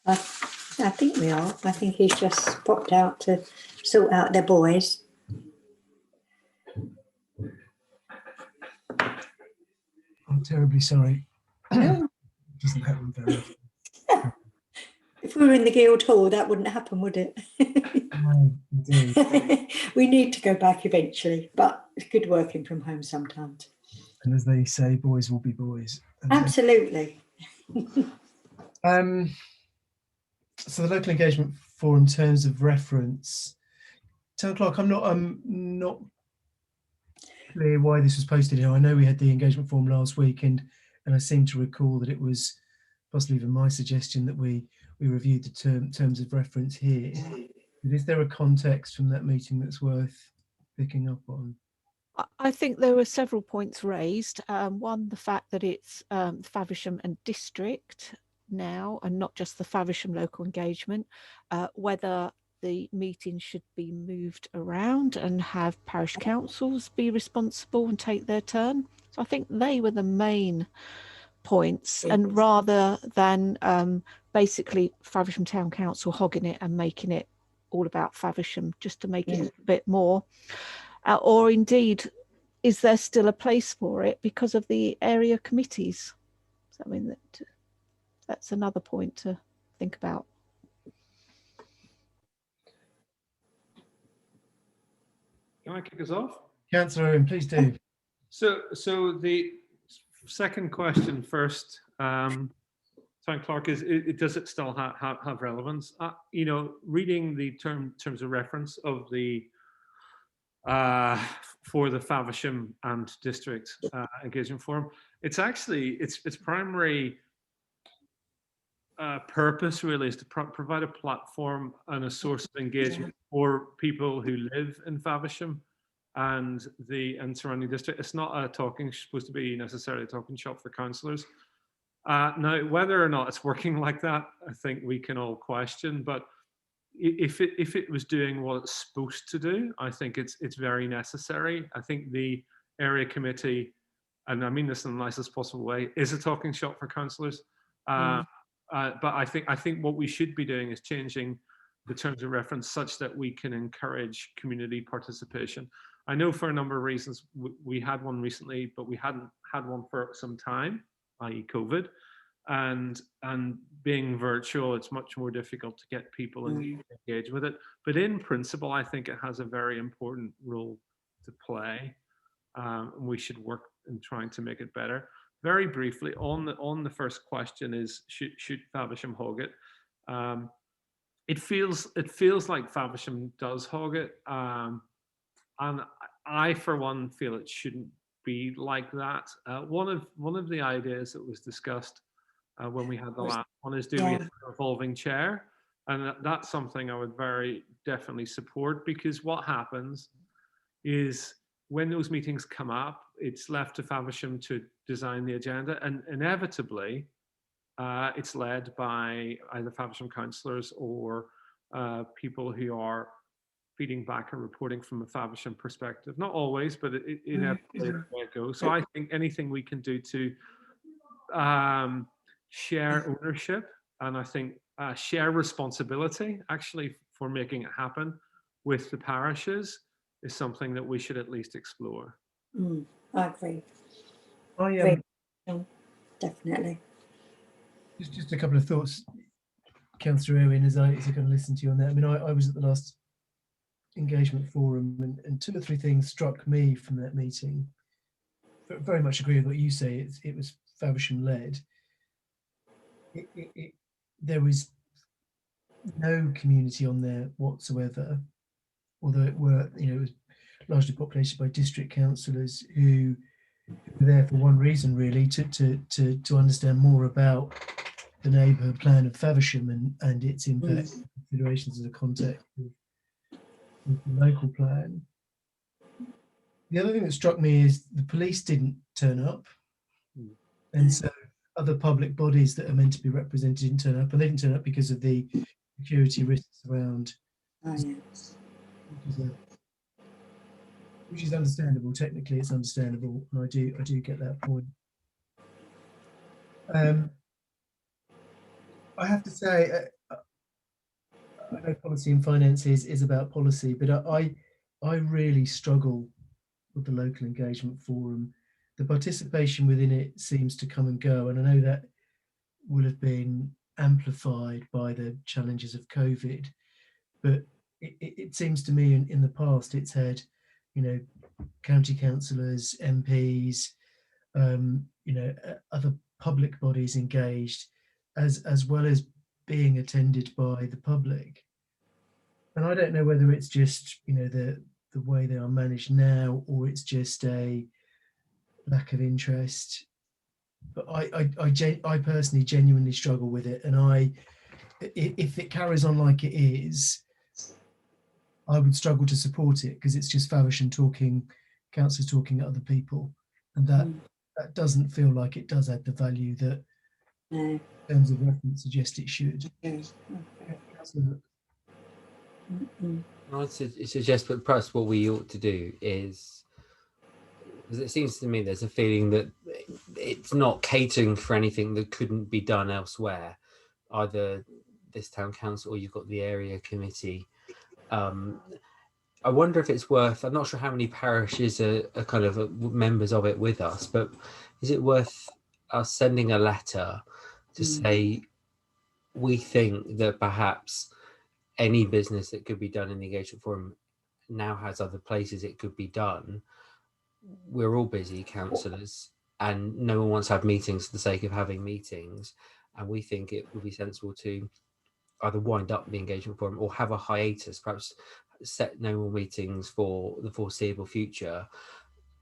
I think we are. I think he's just popped out to sort out their boys. I'm terribly sorry. Doesn't happen very often. If we were in the Guildhall, that wouldn't happen, would it? No, indeed. We need to go back eventually, but it's good working from home sometimes. And as they say, boys will be boys. Absolutely. So the local engagement forum, in terms of reference, Town Clerk, I'm not clear why this was posted here. I know we had the engagement forum last week, and I seem to recall that it was possibly even my suggestion that we reviewed the terms of reference here. But is there a context from that meeting that's worth picking up on? I think there were several points raised. One, the fact that it's Faversham and District now, and not just the Faversham local engagement, whether the meeting should be moved around and have parish councils be responsible and take their turn. So I think they were the main points, and rather than basically Faversham Town Council hogging it and making it all about Faversham, just to make it a bit more. Or indeed, is there still a place for it because of the area committees? So I mean, that's another point to think about. Can I kick us off? Councillor Owen, please do. So the second question first, Town Clerk, is does it still have relevance? You know, reading the terms of reference of the for the Favisham and District Engagement Forum, it's actually its primary purpose really is to provide a platform and a source of engagement for people who live in Favisham and surrounding district. It's not supposed to be necessarily a talking shop for councillors. Now, whether or not it's working like that, I think we can all question. But if it was doing what it's supposed to do, I think it's very necessary. I think the area committee, and I mean this in the nicest possible way, is a talking shop for councillors. But I think what we should be doing is changing the terms of reference such that we can encourage community participation. I know for a number of reasons we had one recently, but we hadn't had one for some time, i.e. COVID, and being virtual, it's much more difficult to get people engaged with it. But in principle, I think it has a very important role to play. And we should work in trying to make it better. Very briefly, on the first question is should Faversham hog it? It feels like Faversham does hog it, and I for one feel it shouldn't be like that. One of the ideas that was discussed when we had the last one is doing a revolving chair, and that's something I would very definitely support, because what happens is when those meetings come up, it's left to Favisham to design the agenda, and inevitably it's led by either Faversham councillors or people who are feeding back and reporting from a Faversham perspective. Not always, but inevitably that's the way it goes. So I think anything we can do to share ownership, and I think share responsibility actually for making it happen with the parishes is something that we should at least explore. I agree. Definitely. Just a couple of thoughts, Councillor Owen, as I kind of listened to you on that. I mean, I was at the last engagement forum, and 2 or 3 things struck me from that meeting. Very much agree with what you say. It was Faversham led. There was no community on there whatsoever, although it was largely populated by district councillors who were there for one reason, really, to understand more about the neighbourhood plan of Faversham and its impact and considerations in the context of the local plan. The other thing that struck me is the police didn't turn up, and so other public bodies that are meant to be represented didn't turn up, and they didn't turn up because of the security risks around, which is understandable. Technically, it's understandable, and I do get that point. I have to say, I know policy and finance is about policy, but I really struggle with the local engagement forum. The participation within it seems to come and go, and I know that will have been amplified by the challenges of COVID, but it seems to me in the past it's had, county councillors, MPs, other public bodies engaged, as well as being attended by the public. And I don't know whether it's just the way they are managed now, or it's just a lack of interest. But I personally genuinely struggle with it, and if it carries on like it is, I would struggle to support it, because it's just Faversham talking, councillors talking at other people, and that doesn't feel like it does add the value that terms of reference suggest it should. I'd suggest, but perhaps what we ought to do is, because it seems to me there's a feeling that it's not catering for anything that couldn't be done elsewhere, either this town council or you've got the area committee. I wonder if it's worth, I'm not sure how many parishes are kind of members of it with us, but is it worth us sending a letter to say we think that perhaps any business that could be done in the engagement forum now has other places it could be done. We're all busy councillors, and no one wants to have meetings for the sake of having meetings, and we think it would be sensible to either wind up the engagement forum or have a hiatus, perhaps set no more meetings for the foreseeable future,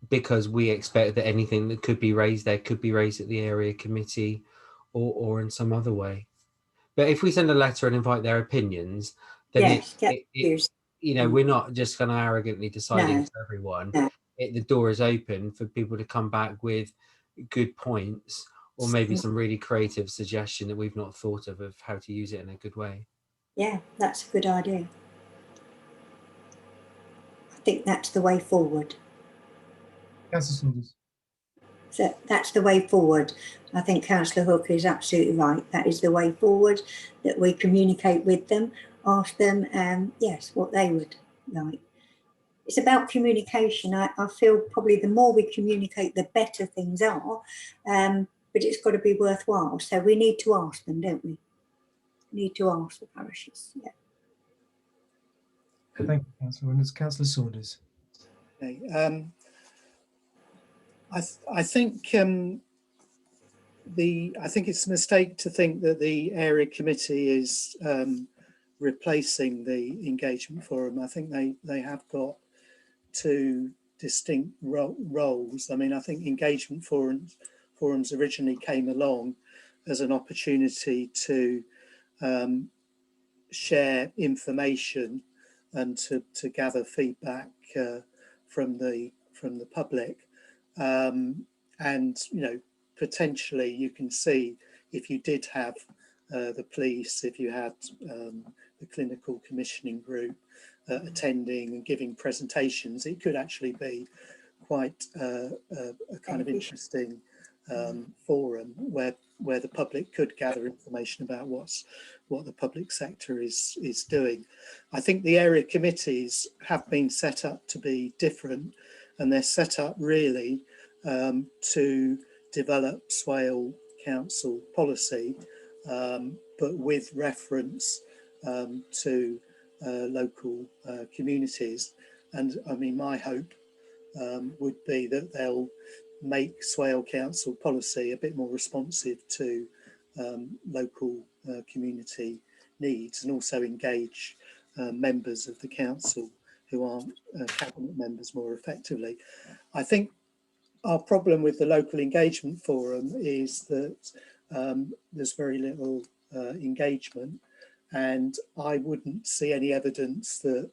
because we expect that anything that could be raised there could be raised at the area committee or in some other way. But if we send a letter and invite their opinions, then we're not just kind of arrogantly deciding for everyone. The door is open for people to come back with good points, or maybe some really creative suggestion that we've not thought of how to use it in a good way. Yeah, that's a good idea. I think that's the way forward. So that's the way forward. I think Councillor Hook is absolutely right. That is the way forward, that we communicate with them, ask them, yes, what they would like. It's about communication. I feel probably the more we communicate, the better things are, but it's got to be worthwhile. So we need to ask them, don't we? We need to ask the parishes. Yeah. Thank you, Councillor. And it's Councillor Saunders. Okay. I think it's a mistake to think that the area committee is replacing the engagement forum. I think they have got to distinct roles. I mean, I think engagement forums originally came along as an opportunity to share information and to gather feedback from the public, and you know, potentially you can see if you did have the police, if you had the clinical commissioning group attending and giving presentations, it could actually be quite a kind of interesting forum where the public could gather information about what the public sector is doing. I think the area committees have been set up to be different, and they're set up really to develop Swale Council policy, but with reference to local communities. And I mean, my hope would be that they'll make Swale Council policy a bit more responsive to local community needs, and also engage members of the council who aren't cabinet members more effectively. I think our problem with the local engagement forum is that there's very little engagement, and I wouldn't see any evidence that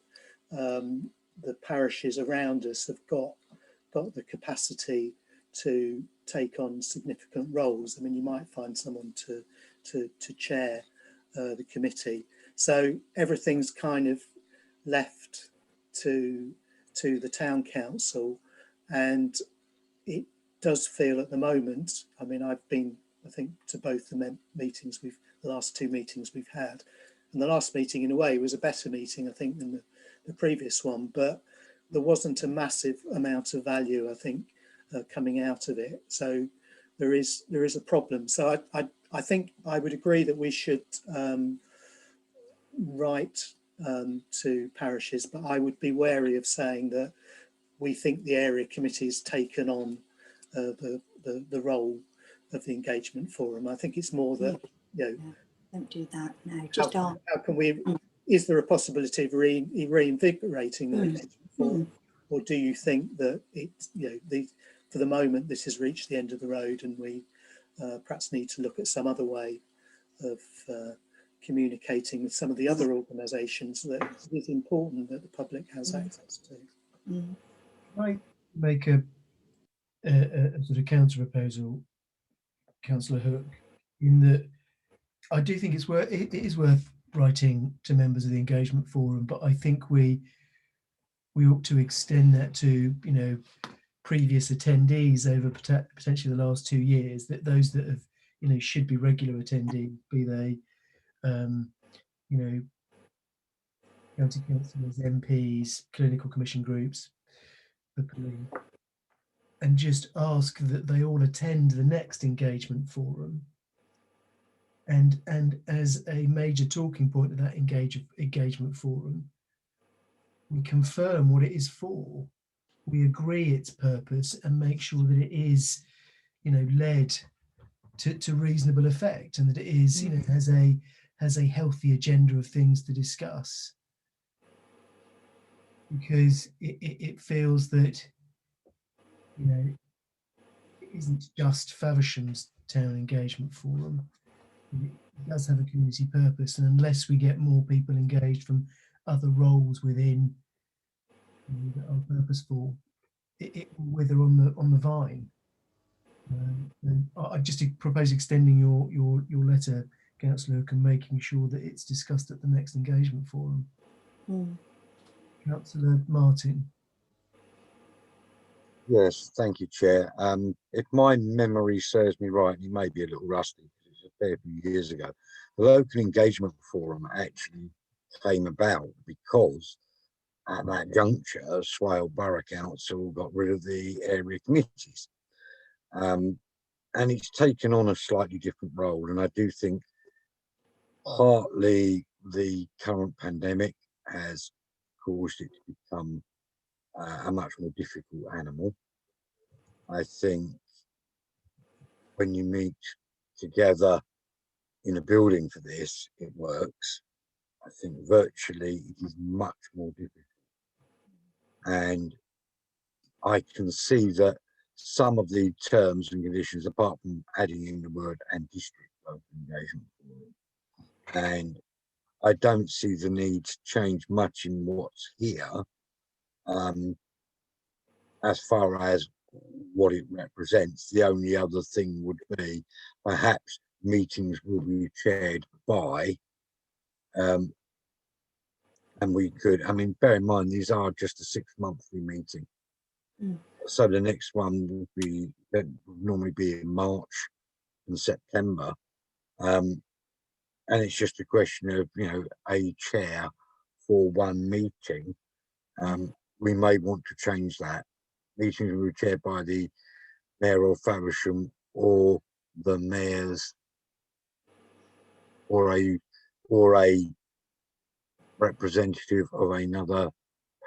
the parishes around us have got the capacity to take on significant roles. I mean, you might find someone to chair the committee. So everything's kind of left to the town council, and it does feel at the moment, I mean, I've been, I think, to both the meetings the last two meetings we've had, and the last meeting in a way was a better meeting, I think, than the previous one, but there wasn't a massive amount of value, I think, coming out of it. So there is a problem. So I think I would agree that we should write to parishes, but I would be wary of saying that we think the area committee has taken on the role of the engagement forum. I think it's more that, you know, don't do that. No, just how can we? Is there a possibility of reinvigorating the engagement forum, or do you think that it, you know, for the moment this has reached the end of the road, and we perhaps need to look at some other way of communicating with some of the other organisations that it is important that the public has access to? Can I make a sort of counter proposal, Councillor Hook, in that I do think it is worth writing to members of the engagement forum, but I think we ought to extend that to, you know, previous attendees over potentially the last 2 years, that those that have, you know, should be regular attendees, be they you know, county councillors, MPs, clinical commission groups, the police, and just ask that they all attend the next engagement forum, and as a major talking point of that engagement forum, we confirm what it is for, we agree its purpose, and make sure that it is, you know, led to reasonable effect, and that it is, you know, has a healthy agenda of things to discuss, because it feels that, you know, it isn't just Faversham's town engagement forum. It does have a community purpose, and unless we get more people engaged from other roles within, you know, that are purposeful, it will wither on the vine. I just propose extending your letter, Councillor Hook, and making sure that it's discussed at the next engagement forum. Councillor Martin. Yes, thank you, Chair. If my memory serves me right, and it may be a little rusty because it's a fair few years ago, the local engagement forum actually came about because at that juncture, Swale Borough Council got rid of the area committees. And it's taken on a slightly different role. And I do think partly the current pandemic has caused it to become a much more difficult animal. I think when you meet together in a building for this, it works. I think virtually it is much more difficult. And I can see that some of the terms and conditions, apart from adding in the word and district local engagement forum, and I don't see the need to change much in what's here, as far as what it represents. The only other thing would be perhaps meetings will be chaired by, and we could, I mean, bear in mind, these are just a 6-monthly meeting. So the next one would be, that would normally be in March and September. And it's just a question of, you know, a chair for one meeting. We may want to change that. Meetings will be chaired by the Mayor of Faversham or the Mayor's, or a representative of another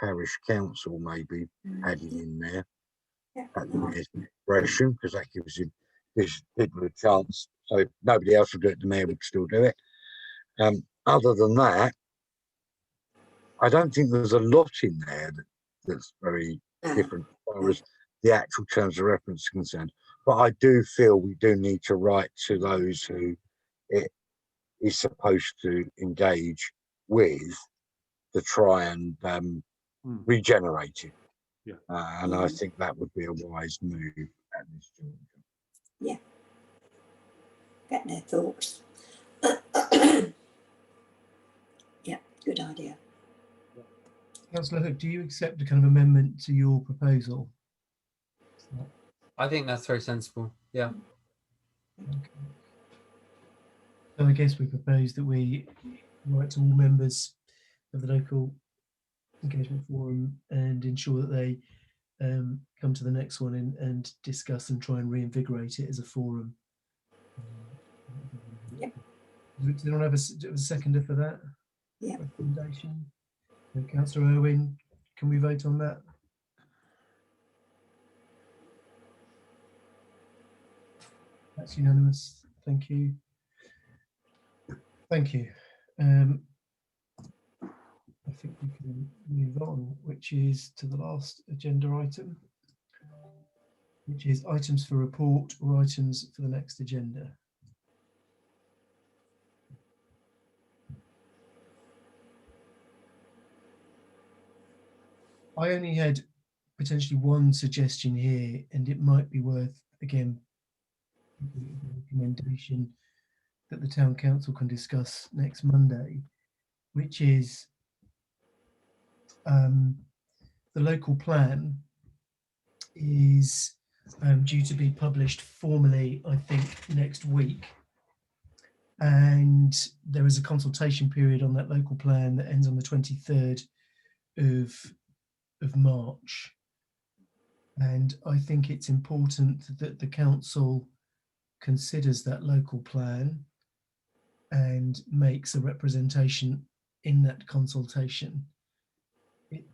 parish council maybe added in there at the Mayor's discretion, because that gives people a chance. So if nobody else will do it, the Mayor would still do it. Other than that, I don't think there's a lot in there that's very different as far as the actual terms of reference are concerned. But I do feel we do need to write to those who it is supposed to engage with to try and regenerate it. Yeah. And I think that would be a wise move at this juncture. Yeah. Get their thoughts. Yeah, good idea. Councillor Hook, do you accept a kind of amendment to your proposal? I think that's very sensible. Yeah. Okay. So I guess we propose that we write to all members of the local engagement forum and ensure that they come to the next one and discuss and try and reinvigorate it as a forum. Yep. Does anyone have a seconder for that? Yeah. Recommendation. Councillor Irwin, can we vote on that? That's unanimous. Thank you. Thank you. I think we can move on, which is to the last agenda item, which is items for report or items for the next agenda. I only had potentially one suggestion here, and it might be worth, again, a recommendation that the town council can discuss next Monday, which is the local plan is due to be published formally, I think, next week. And there is a consultation period on that local plan that ends on the 23rd of March. And I think it's important that the council considers that local plan and makes a representation in that consultation. It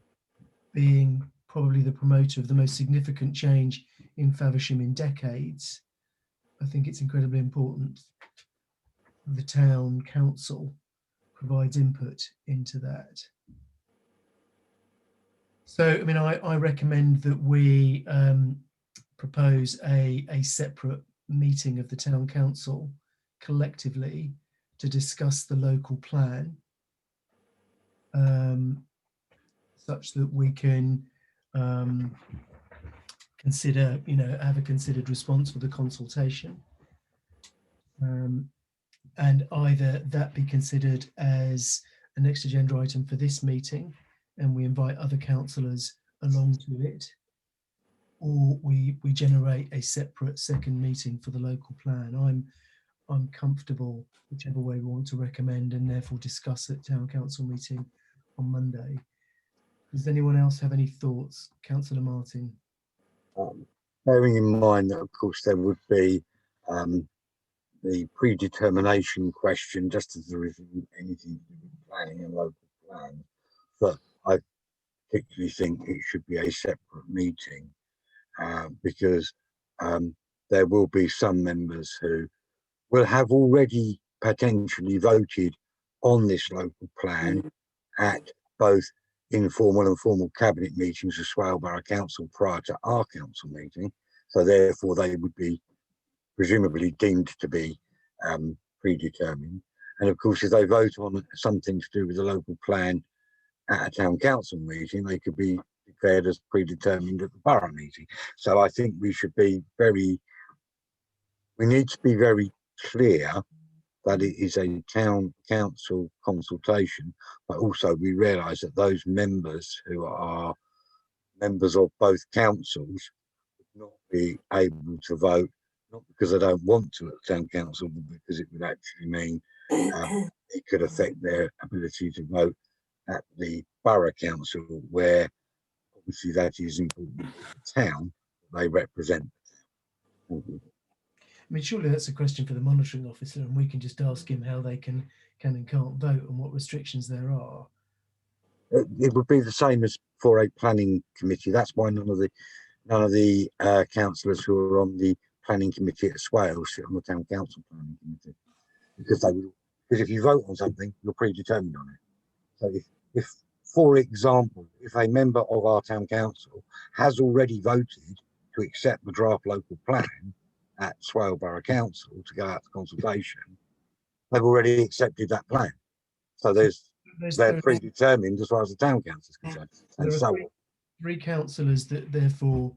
being probably the promoter of the most significant change in Faversham in decades, I think it's incredibly important the town council provides input into that. So, I mean, I recommend that we propose a separate meeting of the town council collectively to discuss the local plan, such that we can consider, you know, have a considered response for the consultation. And either that be considered as a next agenda item for this meeting, and we invite other councillors along to it, or we generate a separate second meeting for the local plan. I'm comfortable whichever way we want to recommend, and therefore discuss at town council meeting on Monday. Does anyone else have any thoughts? Councillor Martin. Bearing in mind that, of course, there would be the predetermination question, just as there isn't anything to do with planning and local plan, but I particularly think it should be a separate meeting because there will be some members who will have already potentially voted on this local plan at both informal and formal cabinet meetings with Swale Borough Council prior to our council meeting. So therefore they would be presumably deemed to be predetermined. And of course, if they vote on something to do with the local plan at a town council meeting, they could be declared as predetermined at the borough meeting. So I think we need to be very clear that it is a town council consultation, but also we realise that those members who are members of both councils would not be able to vote, not because they don't want to at the town council, but because it would actually mean it could affect their ability to vote at the borough council, where obviously that is important to the town they represent. I mean, surely that's a question for the monitoring officer, and we can just ask him how they can and can't vote and what restrictions there are. It would be the same as for a planning committee. That's why none of the councillors who are on the planning committee at Swale sit on the town council planning committee, because if you vote on something, you're predetermined on it. So if for example, if a member of our town council has already voted to accept the draft local plan at Swale Borough Council to go out to consultation, they've already accepted that plan. So they're predetermined as far as the town council is concerned. And there are so three councillors that therefore,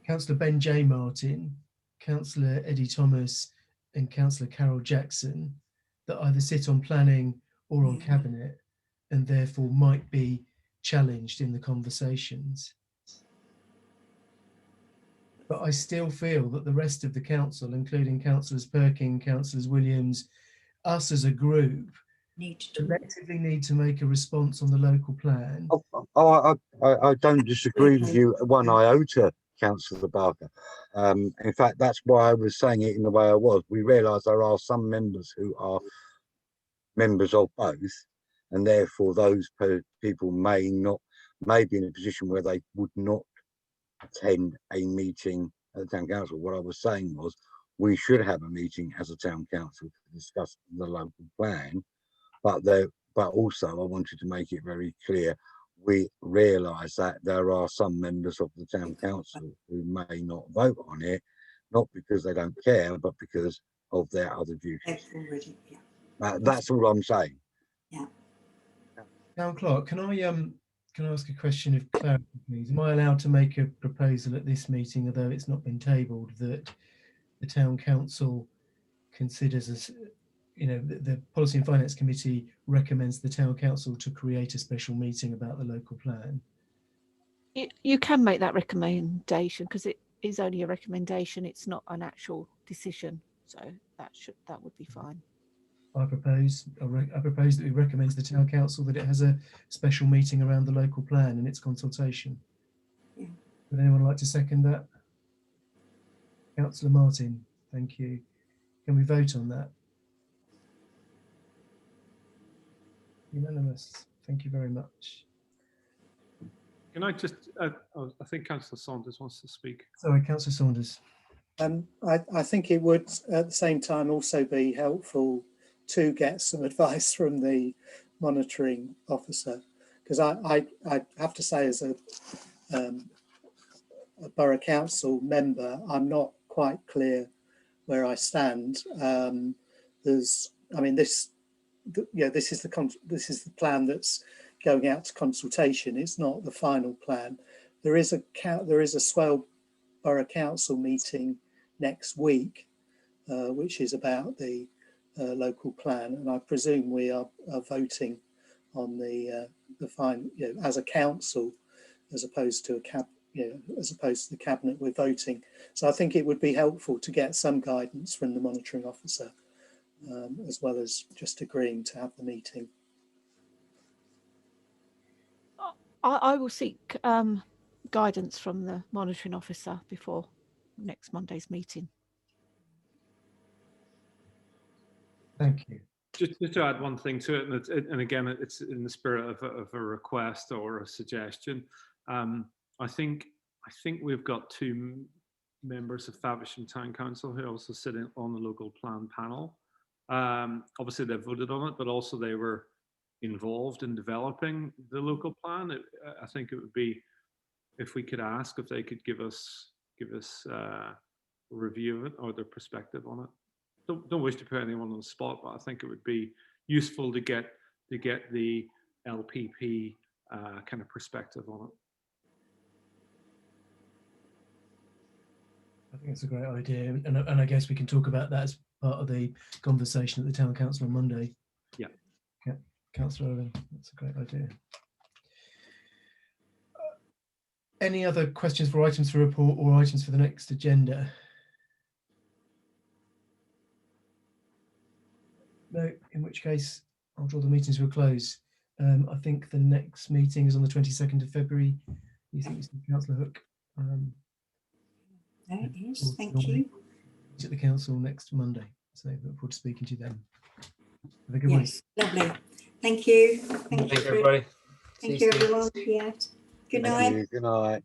Councillor Ben J. Martin, Councillor Eddie Thomas and Councillor Carol Jackson, that either sit on planning or on cabinet and therefore might be challenged in the conversations. But I still feel that the rest of the council, including Councillors Perkin, Councillors Williams, us as a group, collectively need to make a response on the local plan. I don't disagree with you one iota, Councillor Barker. In fact, that's why I was saying it in the way I was. We realise there are some members who are members of both, and therefore those people may be in a position where they would not attend a meeting at the town council. What I was saying was we should have a meeting as a town council to discuss the local plan, but also I wanted to make it very clear we realise that there are some members of the town council who may not vote on it, not because they don't care, but because of their other duties. That's all I'm saying. Yeah. Town Clerk, can I ask a question of clarity, please? Am I allowed to make a proposal at this meeting, although it's not been tabled, that the town council considers as, the Policy and Finance Committee recommends the town council to create a special meeting about the local plan? You can make that recommendation because it is only a recommendation. It's not an actual decision. So that would be fine. I propose that we recommend to the town council that it has a special meeting around the local plan and its consultation. Yeah. Would anyone like to second that? Councillor Martin, thank you. Can we vote on that? Unanimous. Thank you very much. Can I just, I think Councillor Saunders wants to speak. Sorry, Councillor Saunders. I think it would at the same time also be helpful to get some advice from the monitoring officer, because I have to say, as a borough council member, I'm not quite clear where I stand. This is the plan that's going out to consultation. It's not the final plan. There is a Swale Borough Council meeting next week, which is about the local plan, and I presume we are voting on the final, as a council, as opposed to the cabinet. We're voting, so I think it would be helpful to get some guidance from the monitoring officer, as well as just agreeing to have the meeting. I will seek guidance from the monitoring officer before next Monday's meeting. Thank you. Just to add one thing to it, and again, it's in the spirit of a request or a suggestion. I think we've got two members of Faversham Town Council who are also sitting on the local plan panel. Obviously, they voted on it, but also they were involved in developing the local plan. I think it would be, if we could ask if they could give us a review of it or their perspective on it. Don't wish to put anyone on the spot, but I think it would be useful to get the LPP kind of perspective on it. I think it's a great idea, and I guess we can talk about that as part of the conversation at the town council on Monday. Yeah. Councillor Owen, that's a great idea. Any other questions for items for report or items for the next agenda? No, in which case I'll draw the meeting to a close. I think the next meeting is on the 22nd of February. You think it's Councillor Hook? There it is. Thank you. It's at the council next Monday, so look forward to speaking to you then. Have a good week. Yes, lovely. Thank you. Thank you, everybody. Thank you, everyone. Yeah. Good night. Good night.